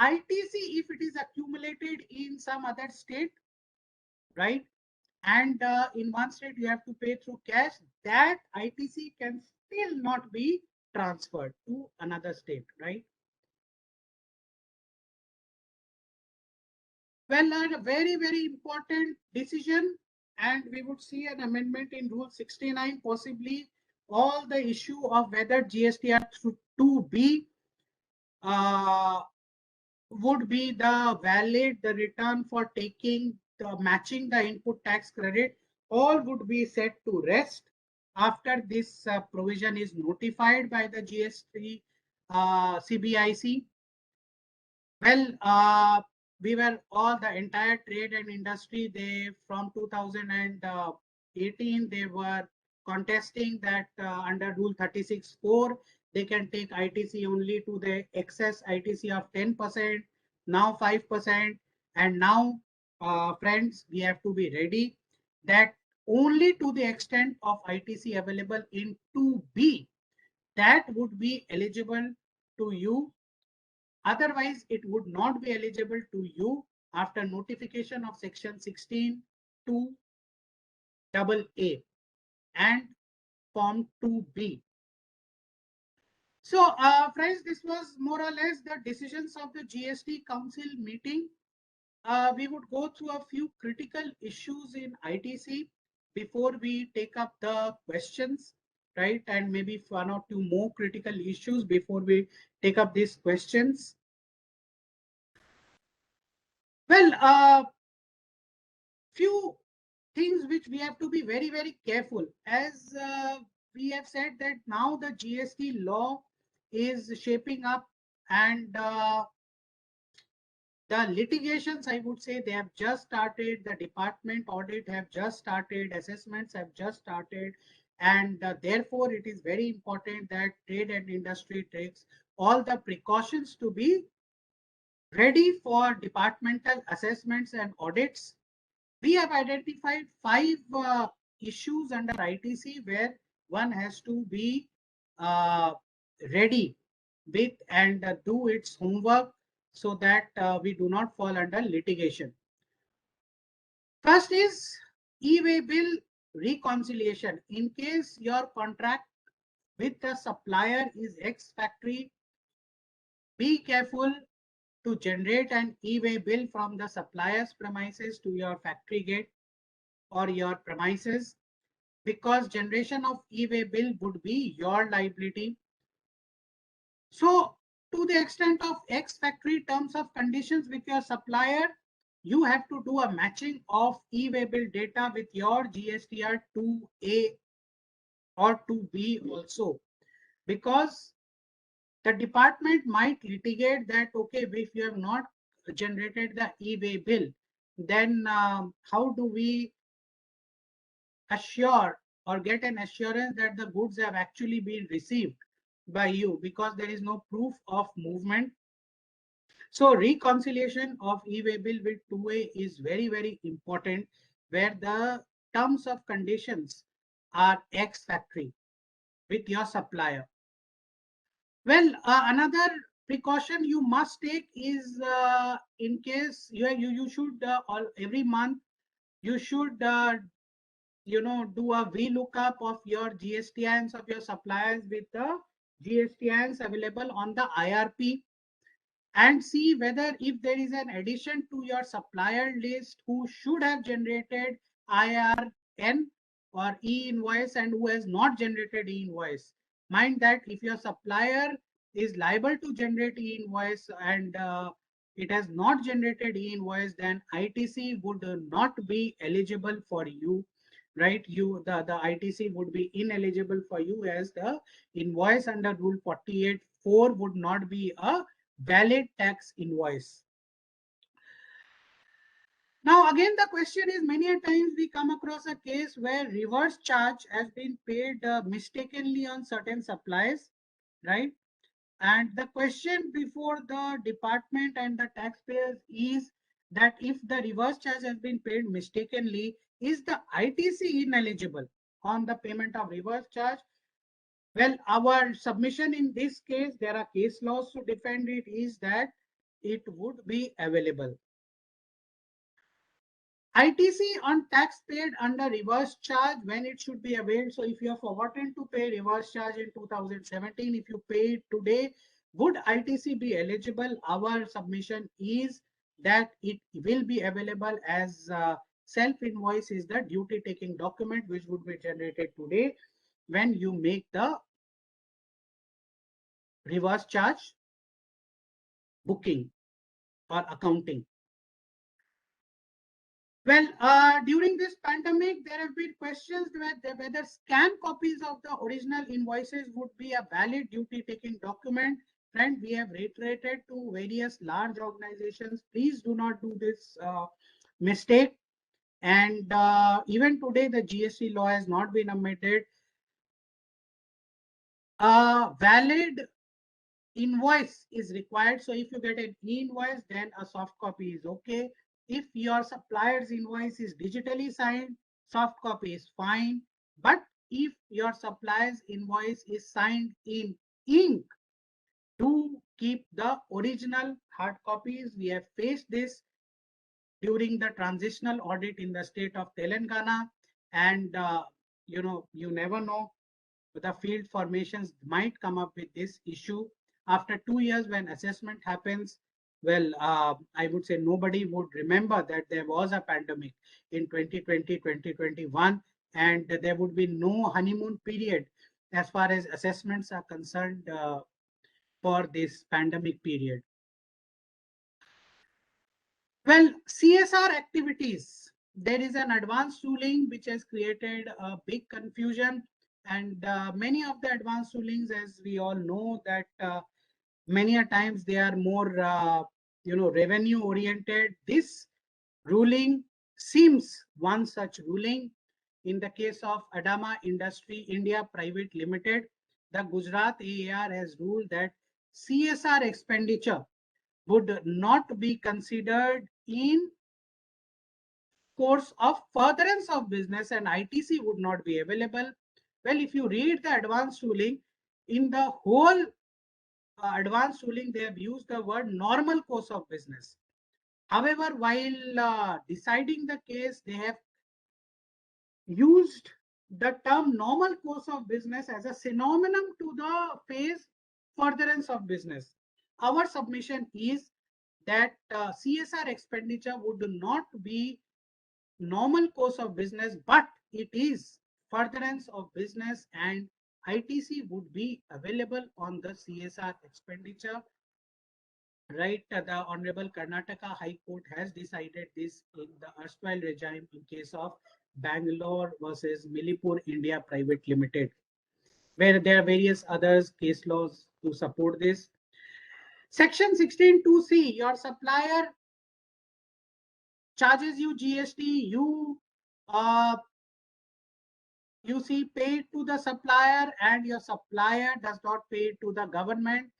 ITC, if it is accumulated in some other state, right? And in one state you have to pay through cash, that ITC can still not be transferred to another state, right? Well, a very, very important decision, and we would see an amendment in Rule 69, possibly all the issue of whether GSTR 2B would be the valid the return for taking the matching the input tax credit, all would be set to rest after this provision is notified by the GST CBIC. Well, we were all the entire trade and industry, they from 2018 they were contesting that under Rule 36(4) they can take ITC only to the excess ITC of 10%, now 5%, and now friends, we have to be ready that only to the extent of ITC available in 2B, that would be eligible to you. Otherwise, it would not be eligible to you after notification of section 16 to AA and form 2B. So, friends, this was more or less the decisions of the GST Council meeting. We would go through a few critical issues in ITC. before we take up the questions, right? And maybe one or two more critical issues before we take up these questions. Well, few things which we have to be very, very careful. As we have said that now the GST law is shaping up, and the litigations, I would say, they have just started. The department audit have just started. Assessments have just started. And therefore, it is very important that trade and industry takes all the precautions to be ready for departmental assessments and audits. We have identified five issues under ITC where one has to be uh, ready with and do its homework so that we do not fall under litigation. First is e-way bill reconciliation. In case your contract with the supplier is ex-factory, be careful to generate an e-way bill from the supplier's premises to your factory gate or your premises, because generation of e-way bill would be your liability. So to the extent of ex-factory terms of conditions with your supplier, you have to do a matching of e-way bill data with your GSTR 2A or 2B also, because the department might litigate that, okay, if you have not generated the e-way bill, then how do we assure or get an assurance that the goods have actually been received by you, because there is no proof of movement. So reconciliation of e-way bill with 2A is very, very important, where the terms of conditions are ex factory with your supplier. Well, another precaution you must take is in case you should every month you should do a VLOOKUP of your GSTINs of your suppliers with the GSTINs available on the IRP, and see whether if there is an addition to your supplier list who should have generated IRN or e-invoice and who has not generated e-invoice. Mind that if your supplier is liable to generate e-invoice and it has not generated e-invoice, then ITC would not be eligible for you, right? The ITC would be ineligible for you, as the invoice under Rule 48(4) would not be a valid tax invoice. Now, again, the question is, many a times we come across a case where reverse charge has been paid mistakenly on certain supplies, right? And the question before the department and the taxpayers is that if the reverse charge has been paid mistakenly, is the ITC ineligible on the payment of reverse charge? Well, our submission in this case, there are case laws to defend it, is that it would be available. ITC on tax paid under reverse charge, when it should be availed. So if you have forgotten to pay reverse charge in 2017, if you pay it today, would ITC be eligible? Our submission is that it will be available, as self-invoice is the duty taking document which would be generated today when you make the reverse charge booking or accounting. Well, during this pandemic, there have been questions whether scanned copies of the original invoices would be a valid duty-taking document. Friend, we have reiterated to various large organizations, please do not do this mistake. And even today, the GST law has not been amended. Valid invoice is required. So if you get an e-invoice, then a soft copy is okay. If your supplier's invoice is digitally signed, soft copy is fine. But if your supplier's invoice is signed in ink, do keep the original hard copies. We have faced this during the transitional audit in the state of Telangana, and you never know, the field formations might come up with this issue. After 2 years, when assessment happens, well, I would say nobody would remember that there was a pandemic in 2020, 2021, and there would be no honeymoon period as far as assessments are concerned for this pandemic period. Well, CSR activities. There is an advanced ruling which has created a big confusion, and many of the advanced rulings, as we all know, that many a times they are more, revenue oriented. This ruling seems one such ruling. In the case of Adama Industry India Private Limited, the Gujarat AAR has ruled that CSR expenditure would not be considered in course of furtherance of business, and ITC would not be available. Well, if you read the advanced ruling, in the whole advanced ruling, they have used the word normal course of business. However, while deciding the case, they have used the term normal course of business as a synonym to the phase furtherance of business. Our submission is that CSR expenditure would not be normal course of business, but it is furtherance of business, and ITC would be available on the CSR expenditure. Right, the Honorable Karnataka High Court has decided this in the erstwhile regime in case of Bangalore versus Millipur India Private Limited, where there are various other case laws to support this. Section 16(2)(c), your supplier charges you GST, uh, you see pay to the supplier, and your supplier does not pay to the government.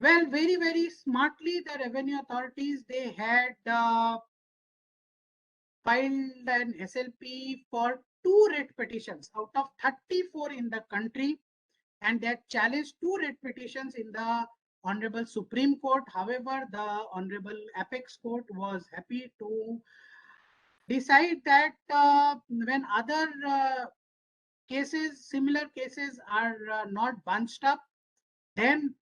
Well, very, very smartly, the revenue authorities, they had filed an SLP for 2 writ petitions out of 34 in the country, and that challenged 2 writ petitions in the Honorable Supreme Court. However, the Honorable Apex Court was happy to decide that when other cases, similar cases are not bunched up, then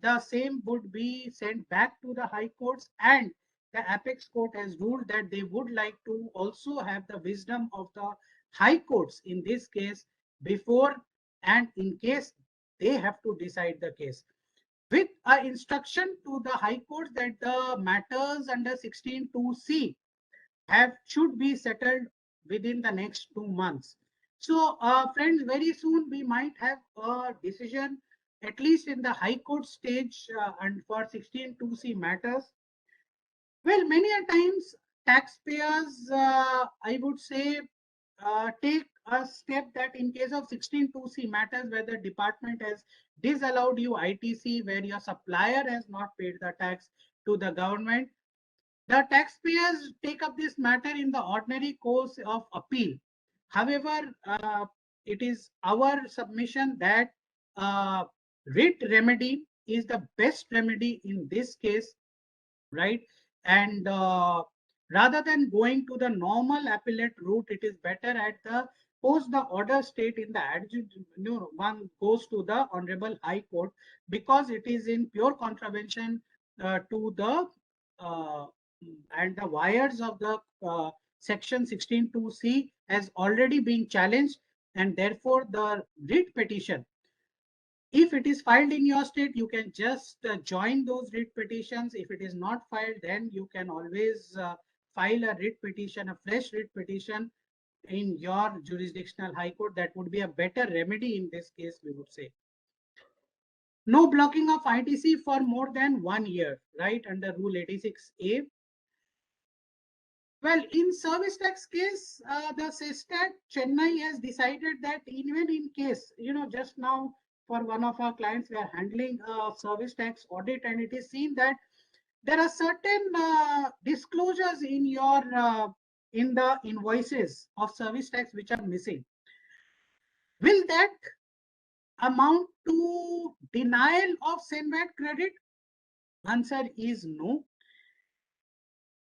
the same would be sent back to the high courts, and the apex court has ruled that they would like to also have the wisdom of the high courts in this case before and in case they have to decide the case, with a instruction to the high courts that the matters under 16(2)(c) should be settled within the next 2 months. So, friends, very soon we might have a decision, at least in the High Court stage, and for 16(2)(c) matters. Well, many a times taxpayers, I would say, take a step that in case of 16(2)(c) matters where the department has disallowed you ITC, where your supplier has not paid the tax to the government, the taxpayers take up this matter in the ordinary course of appeal. However, it is our submission that writ remedy is the best remedy in this case, right? And rather than going to the normal appellate route, it is better at the post the order state in the one goes to the Honorable High Court, because it is in pure contravention to the uh, and the wires of the section 16(2)(c) has already been challenged, and therefore the writ petition, if it is filed in your state, you can just join those writ petitions. If it is not filed, then you can always file a writ petition, a fresh writ petition in your jurisdictional high court. That would be a better remedy in this case, we would say. No blocking of ITC for more than 1 year, right, under Rule 86A. Well, in service tax case, the SESTAT Chennai has decided that even in case, just now for one of our clients, we are handling a service tax audit, and it is seen that there are certain disclosures in the invoices of service tax which are missing. Will that amount to denial of SENVAT credit? Answer is no.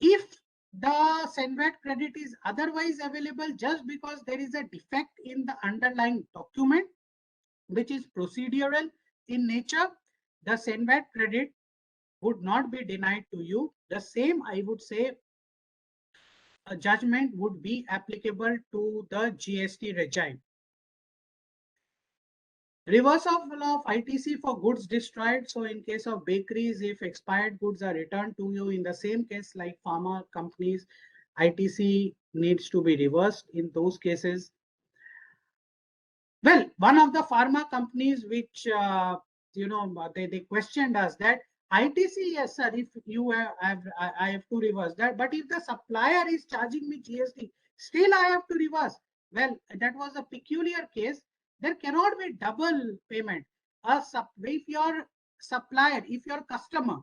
If the SENVAT credit is otherwise available just because there is a defect in the underlying document, which is procedural in nature, the SENVAT credit would not be denied to you. The same I would say judgment would be applicable to the GST regime. Reversal of ITC for goods destroyed. So in case of bakeries, if expired goods are returned to you, in the same case like pharma companies, ITC needs to be reversed in those cases. Well, one of the pharma companies which they questioned us that ITC, yes sir, if you I have to reverse that, but if the supplier is charging me GST, still I have to reverse. Well, that was a peculiar case. There cannot be double payment. If your supplier, if your customer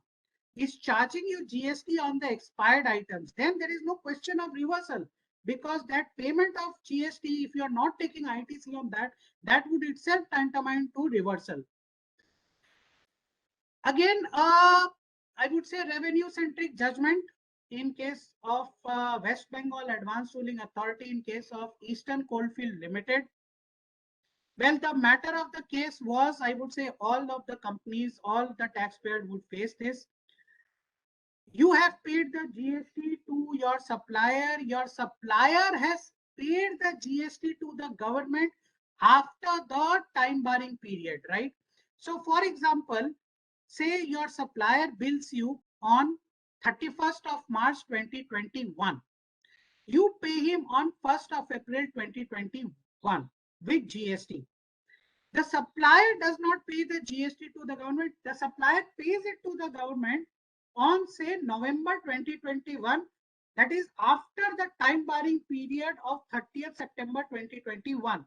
is charging you GST on the expired items, then there is no question of reversal, because that payment of GST, if you are not taking ITC on that, that would itself tantamount to reversal. Again, I would say revenue centric judgment in case of West Bengal Advanced Ruling Authority, in case of Eastern Coalfield Limited. Well, the matter of the case was, I would say all of the companies, all the taxpayers would face this. You have paid the GST to your supplier has paid the GST to the government after the time barring period, right? So for example, say your supplier bills you on 31st of March 2021. You pay him on 1st of April 2021 with GST. The supplier does not pay the GST to the government. The supplier pays it to the government on, say, November 2021. That is after the time barring period of 30th September 2021.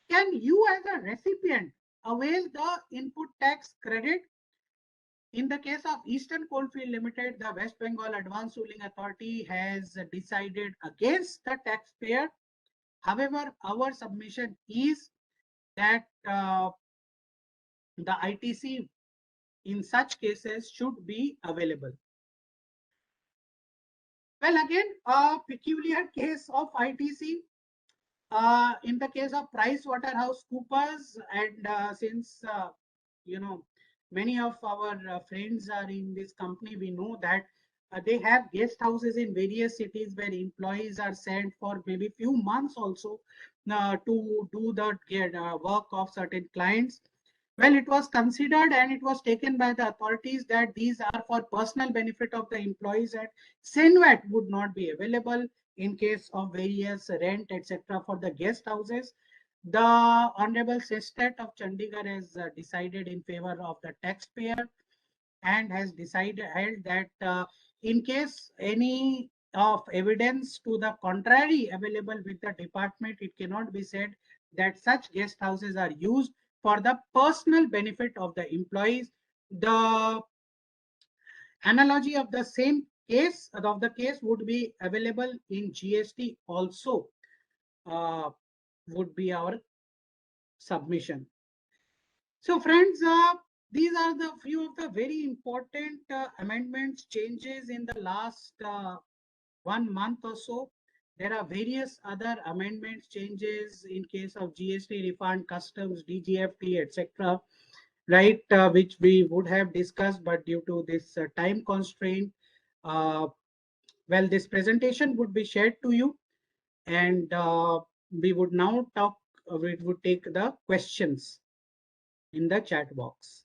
Can you as a recipient avail the input tax credit? In the case of Eastern Coalfield Limited, the West Bengal Advanced Ruling Authority has decided against the taxpayer. However, our submission is that the ITC in such cases should be available. Well, again, a peculiar case of ITC. In the case of PricewaterhouseCoopers, and since many of our friends are in this company, we know that they have guest houses in various cities where employees are sent for maybe few months also to do the work of certain clients. Well, it was considered and it was taken by the authorities that these are for personal benefit of the employees, and SENVAT would not be available in case of various rent, etc. for the guest houses. The Honorable Sestat of Chandigarh has decided in favor of the taxpayer and has decided held that in case any of evidence to the contrary available with the department, it cannot be said that such guest houses are used for the personal benefit of the employees. The analogy of the same case would be available in GST also, would be our submission. So friends, these are the few of the very important amendments, changes in the last 1 month or so. There are various other amendments, changes in case of GST refund, customs, DGFT, etc. Right, which we would have discussed, but due to this time constraint, well, this presentation would be shared to you, and we would now talk. We would take the questions in the chat box.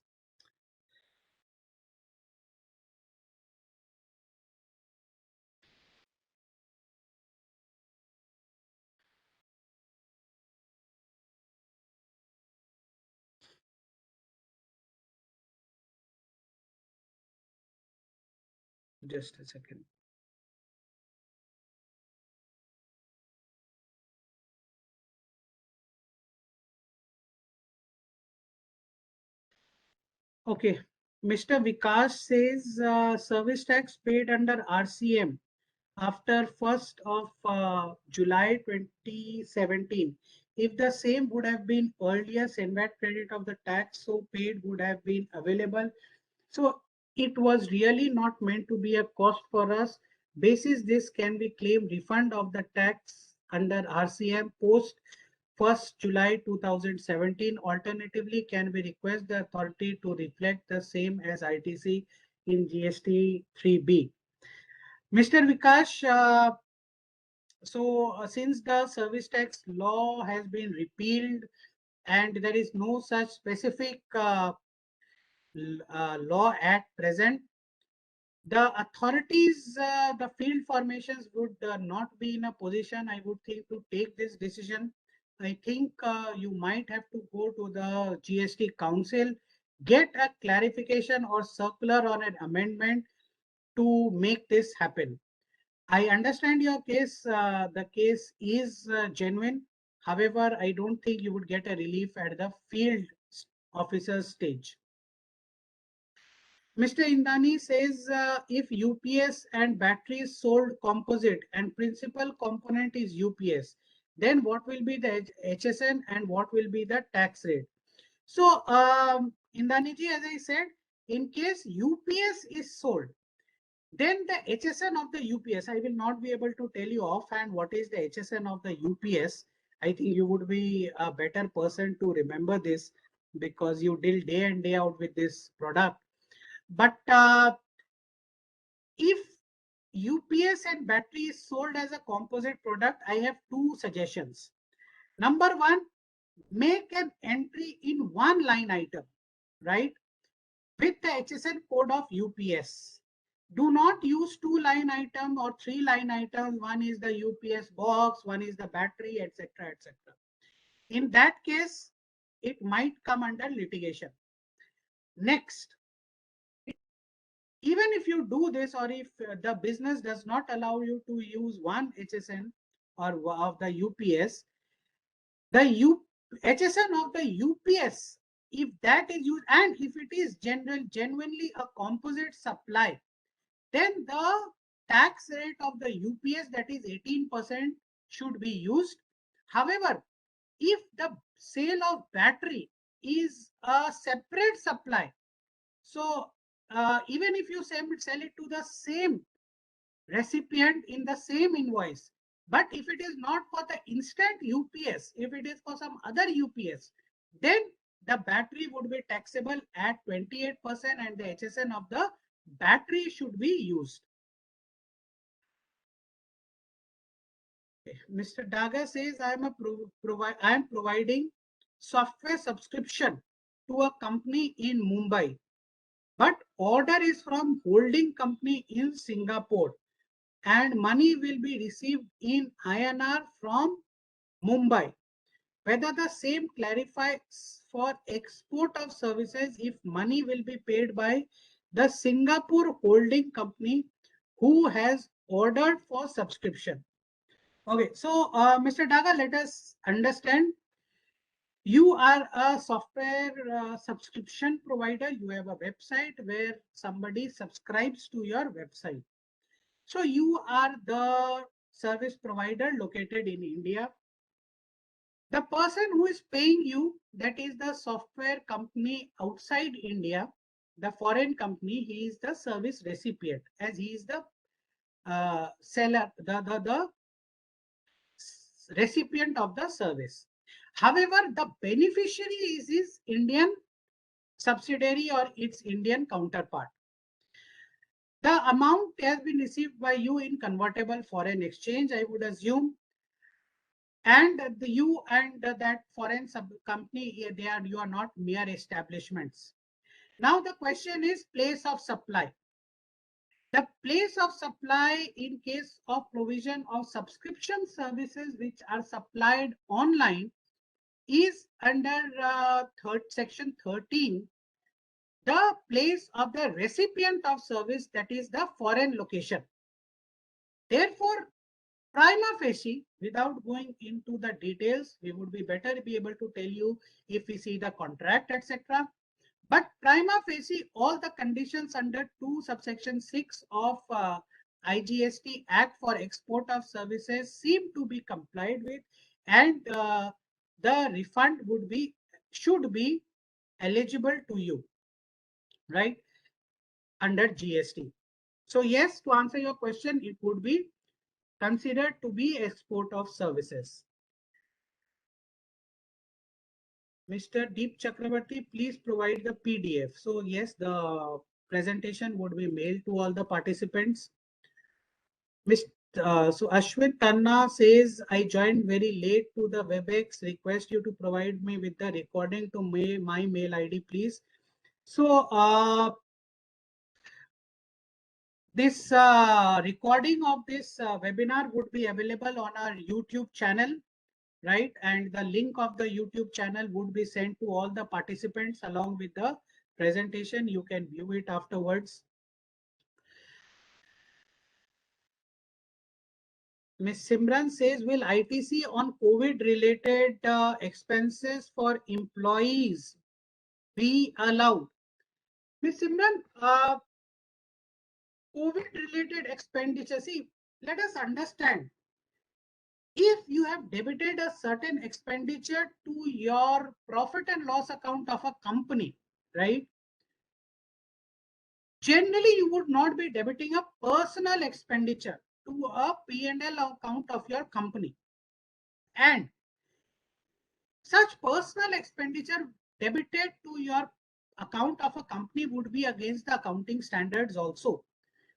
Just a second. Okay, Mr. Vikas says service tax paid under RCM after 1st of July 2017. If the same would have been earlier, SENVAT credit of the tax so paid would have been available. So it was really not meant to be a cost for us. Basis this can be claimed refund of the tax under RCM post 1st July 2017. Alternatively, can we request the authority to reflect the same as ITC in GST 3B? Mr. Vikash, So since the service tax law has been repealed and there is no such specific law at present, the authorities, the field formations would not be in a position, I would think, to take this decision. I think you might have to go to the GST Council, get a clarification or circular on an amendment to make this happen. I understand your case. The case is genuine. However, I don't think you would get a relief at the field officer stage. Mr. Indani says if UPS and battery is sold composite and principal component is UPS, then what will be the HSN and what will be the tax rate? So, Indani ji, as I said, in case UPS is sold, then the HSN of the UPS, I will not be able to tell you offhand what is the HSN of the UPS. I think you would be a better person to remember this because you deal day in day out with this product. But if UPS and battery is sold as a composite product, I have two suggestions. Number one, make an entry in one line item, right? With the HSN code of UPS. Do not use two line item or three line items. One is the UPS box, one is the battery, etc., etc. In that case, it might come under litigation. Next, even if you do this, or if the business does not allow you to use one HSN or of the UPS, the HSN of the UPS, if that is used, and if it is genuinely a composite supply, then the tax rate of the UPS, that is 18%, should be used. However, if the sale of battery is a separate supply, so even if you sell it to the same recipient in the same invoice, but if it is not for the instant UPS, if it is for some other UPS, then the battery would be taxable at 28% and the HSN of the battery should be used. Mr. Daga says, I am providing software subscription to a company in Mumbai, but order is from holding company in Singapore and money will be received in INR from Mumbai. Whether the same clarifies for export of services if money will be paid by the Singapore holding company who has ordered for subscription. Okay, so Mr. Daga, let us understand. You are a software subscription provider. You have a website where somebody subscribes to your website. So you are the service provider located in India. The person who is paying you, that is the software company outside India, the foreign company, he is the service recipient as he is the seller, the recipient of the service. However, the beneficiary is his Indian subsidiary or its Indian counterpart. The amount has been received by you in convertible foreign exchange, I would assume. And you and that foreign company, you are not mere establishments. Now the question is place of supply. The place of supply in case of provision of subscription services which are supplied online is under section 13, the place of the recipient of service, that is the foreign location. Therefore, prima facie, without going into the details, we would be better be able to tell you if we see the contract, etc. But prima facie, all the conditions under 2 subsection 6 of IGST Act for Export of Services seem to be complied with, and the refund should be eligible to you, right, under GST. So yes, to answer your question, it would be considered to be export of services. Mr. Deep Chakrabarti, please provide the PDF. So yes, the presentation would be mailed to all the participants. So Ashwin Tanna says, I joined very late to the WebEx. Request you to provide me with the recording to my mail ID, please. So this recording of this webinar would be available on our YouTube channel, right? And the link of the YouTube channel would be sent to all the participants along with the presentation. You can view it afterwards. Ms. Simran says, will ITC on COVID related expenses for employees be allowed? Ms. Simran, COVID related expenditure, see, let us understand, if you have debited a certain expenditure to your profit and loss account of a company, right? Generally, you would not be debiting a personal expenditure to a P&L account of your company. And such personal expenditure debited to your account of a company would be against the accounting standards also.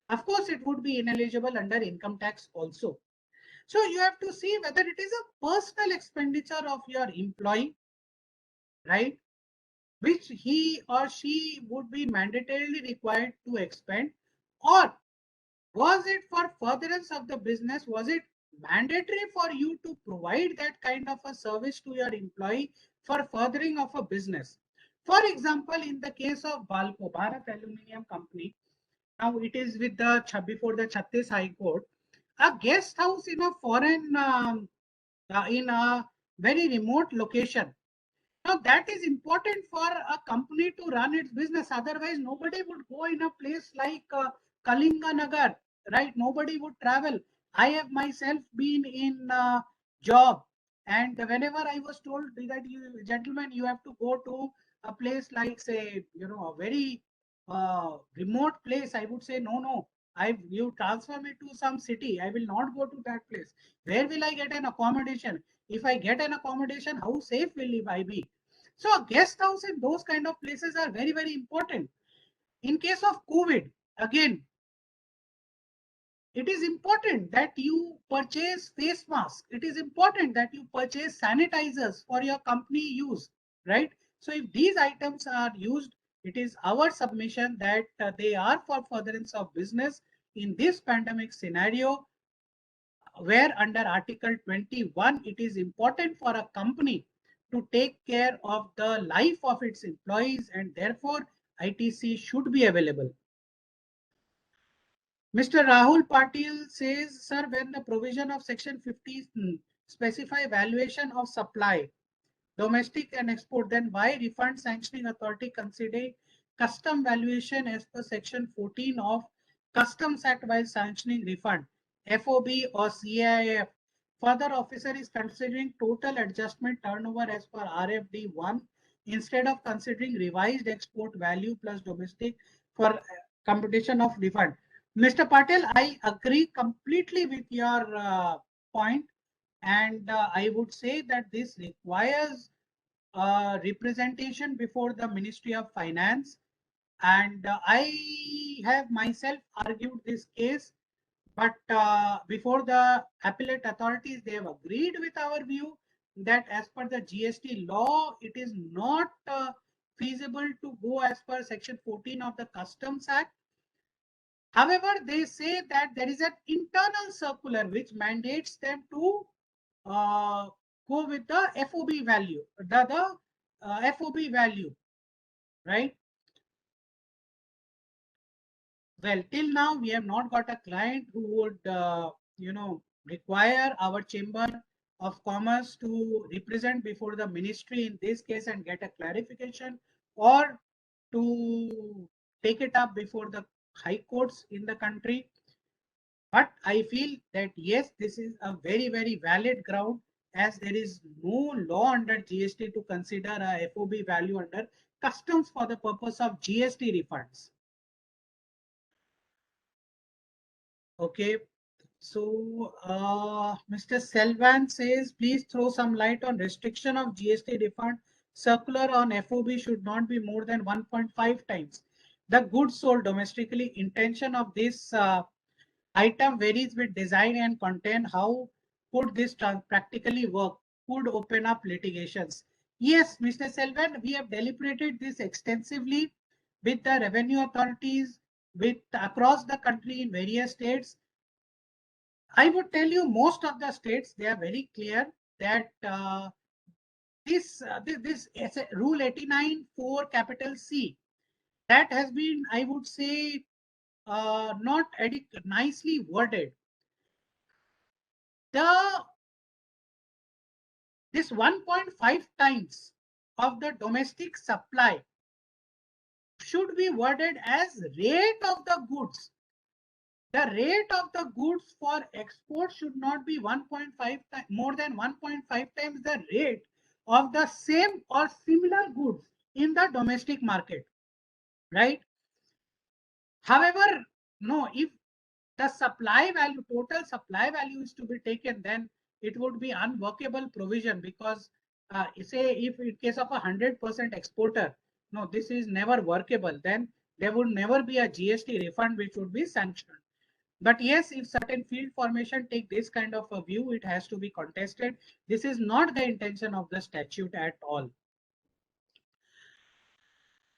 Of course, it would be ineligible under income tax also. So you have to see whether it is a personal expenditure of your employee, right? Which he or she would be mandatorily required to expend, or was it for furtherance of the business? Was it mandatory for you to provide that kind of a service to your employee for furthering of a business? For example, in the case of Balco, Bharat Aluminium Company, now it is with the before the Chhattis High Court, a guest house in a foreign, in a very remote location. Now that is important for a company to run its business. Otherwise, nobody would go in a place like Kalinga Nagar, right? Nobody would travel. I have myself been in job, and whenever I was told that you gentlemen, you have to go to a place like, say, a very remote place, I would say no. You transfer me to some city. I will not go to that place. Where will I get an accommodation? If I get an accommodation, how safe will I be? So a guest house in those kind of places are very, very important. In case of COVID, again, it is important that you purchase face masks. It is important that you purchase sanitizers for your company use, right? So if these items are used, it is our submission that they are for furtherance of business in this pandemic scenario, where under Article 21, it is important for a company to take care of the life of its employees, and therefore ITC should be available. Mr. Rahul Patil says, sir, when the provision of Section 50 specify valuation of supply, domestic and export, then why refund sanctioning authority considering custom valuation as per Section 14 of Customs Act while sanctioning refund, FOB or CIF? Further, officer is considering total adjustment turnover as per RFD 1 instead of considering revised export value plus domestic for computation of refund. Mr. Patel, I agree completely with your point, and I would say that this requires representation before the Ministry of Finance. And I have myself argued this case, but before the appellate authorities, they have agreed with our view that as per the GST law, it is not feasible to go as per Section 14 of the Customs Act. However, they say that there is an internal circular which mandates them to go with the FOB value, the FOB value, right? Well, till now, we have not got a client who would, require our Chamber of Commerce to represent before the ministry in this case and get a clarification, or to take it up before the high courts in the country. But I feel that yes, this is a very, very valid ground, as there is no law under GST to consider a FOB value under customs for the purpose of GST refunds. Okay. So Mr. Selvan says, please throw some light on restriction of GST refund. Circular on FOB should not be more than 1.5 times the goods sold domestically. Intention of this Item varies with design and content. How could this practically work? Could open up litigations. Yes, Mr. Selvan, we have deliberated this extensively with the revenue authorities, with across the country in various states. I would tell you most of the states, they are very clear that this rule 89 for capital C, that has been, I would say, not nicely worded. The This 1.5 times of the domestic supply should be worded as rate of the goods. The rate of the goods for export should not be 1.5 more than 1.5 times the rate of the same or similar goods in the domestic market, right? However, no, if the supply value, total supply value is to be taken, then it would be unworkable provision, because say if in case of 100% exporter, no, this is never workable, then there would never be a GST refund which would be sanctioned. But yes, if certain field formation take this kind of a view, it has to be contested. This is not the intention of the statute at all.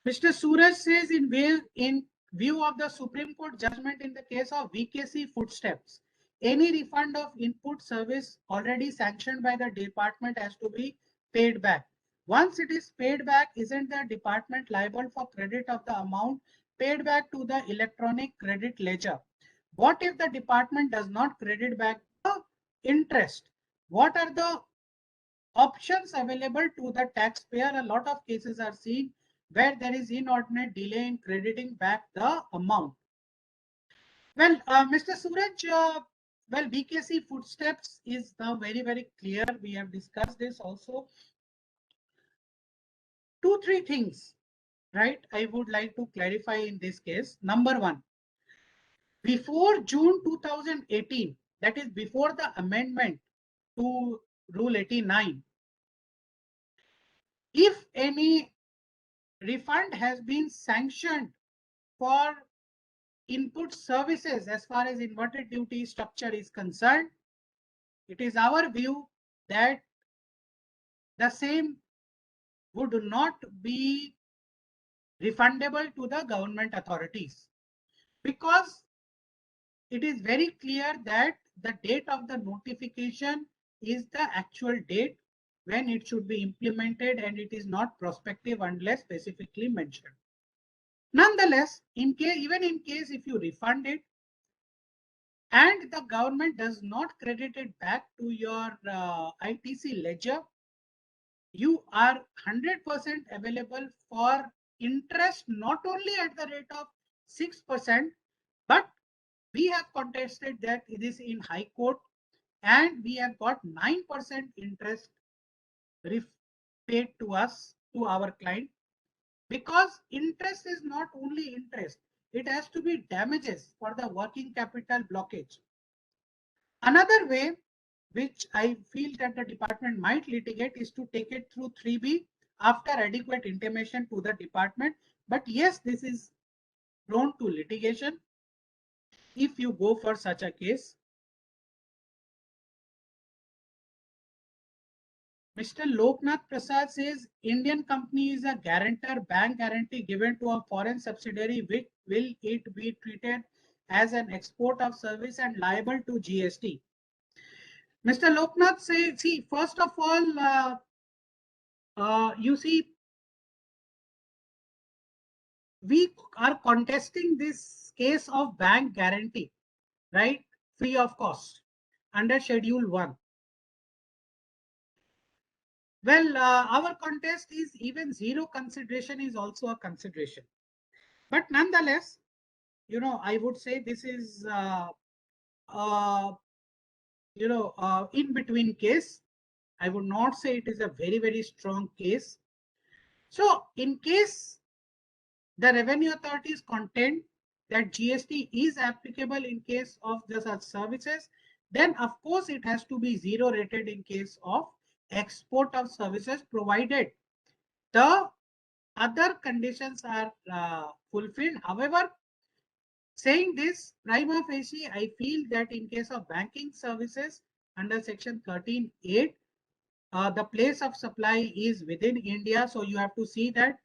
Mr. Suraj says in view of the Supreme Court judgment in the case of VKC Footsteps, any refund of input service already sanctioned by the department has to be paid back. Once it is paid back, isn't the department liable for credit of the amount paid back to the electronic credit ledger? What if the department does not credit back the interest? What are the options available to the taxpayer? A lot of cases are seen where there is inordinate delay in crediting back the amount. Well, Mr. Suraj, well, BKC Footsteps is now very, very clear. We have discussed this also. 2, 3 things, right? I would like to clarify in this case. Number one, before June 2018, that is before the amendment to Rule 89, if any refund has been sanctioned for input services as far as inverted duty structure is concerned, it is our view that the same would not be refundable to the government authorities, because it is very clear that the date of the notification is the actual date when it should be implemented, and it is not prospective unless specifically mentioned. Nonetheless, even in case if you refund it and the government does not credit it back to your ITC ledger, you are 100% available for interest, not only at the rate of 6%, but we have contested that it is in High Court, and we have got 9% interest paid to us, to our client, because interest is not only interest, it has to be damages for the working capital blockage. Another way which I feel that the department might litigate is to take it through 3B after adequate intimation to the department. But yes, this is prone to litigation if you go for such a case. Mr. Loknath Prasad says Indian company is a guarantor, bank guarantee given to a foreign subsidiary, which will it be treated as an export of service and liable to GST? Mr. Loknath says, see, first of all, you see, we are contesting this case of bank guarantee, right? Free of cost under Schedule 1. Well, our contest is even zero consideration is also a consideration. But nonetheless, you know, I would say this is, in between case. I would not say it is a very, very strong case. So in case the revenue authorities contend that GST is applicable in case of the such services, then of course it has to be zero rated in case of export of services, provided the other conditions are fulfilled. However, Saying this, prima facie, I feel that in case of banking services under section 13(8), the place of supply is within India. So you have to see that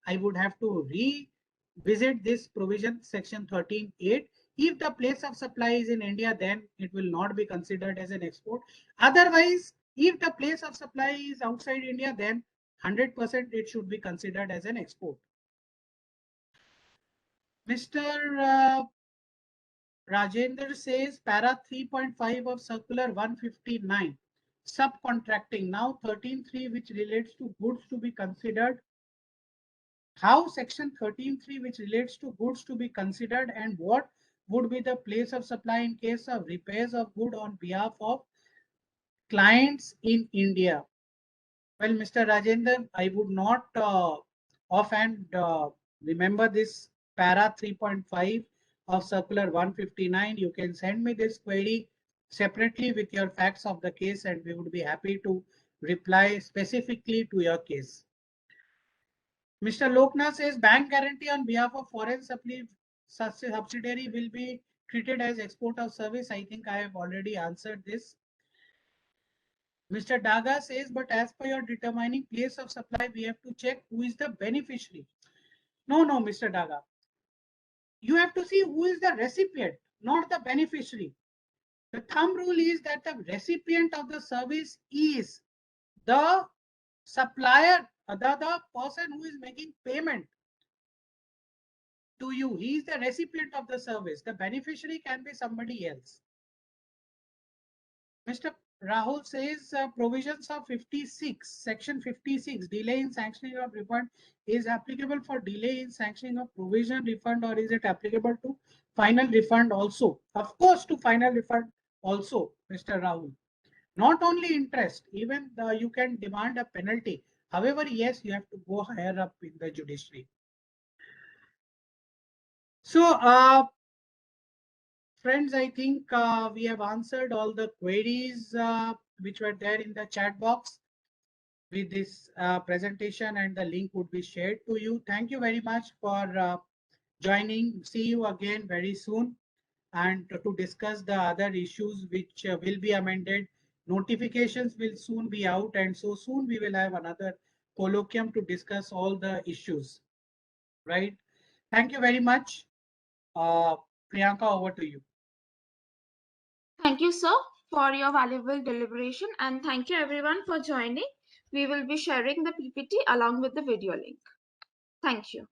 I would have to revisit this provision section 13(8). If the place of supply is in India, then it will not be considered as an export. Otherwise, if the place of supply is outside India, then 100% it should be considered as an export. Mr. Rajendra says para 3.5 of circular 159 subcontracting, now 13.3 which relates to goods to be considered. How section 13.3 which relates to goods to be considered, and what would be the place of supply in case of repairs of good on behalf of clients in India? Well, Mr. Rajendra, I would not offhand remember this para 3.5 of circular 159. You can send me this query separately with your facts of the case, and we would be happy to reply specifically to your case. Mr. Loknath says bank guarantee on behalf of foreign subsidiary will be treated as export of service. I think I have already answered this. Mr. Daga says, but as per your determining place of supply, we have to check who is the beneficiary. No, Mr. Daga. You have to see who is the recipient, not the beneficiary. The thumb rule is that the recipient of the service is the supplier, the person who is making payment to you. He is the recipient of the service. The beneficiary can be somebody else. Mr. Rahul says provisions of 56, section 56, delay in sanctioning of refund is applicable for delay in sanctioning of provision refund, or is it applicable to final refund also? Of course, to final refund also, Mr. Rahul. Not only interest, even you can demand a penalty. However, yes, you have to go higher up in the judiciary. So, friends, I think we have answered all the queries which were there in the chat box with this presentation, and the link would be shared to you. Thank you very much for joining. See you again very soon, and to discuss the other issues which will be amended. Notifications will soon be out, and so soon we will have another colloquium to discuss all the issues. Right? Thank you very much. Priyanka, over to you. Thank you, sir, for your valuable deliberation, and thank you everyone for joining. We will be sharing the PPT along with the video link. Thank you.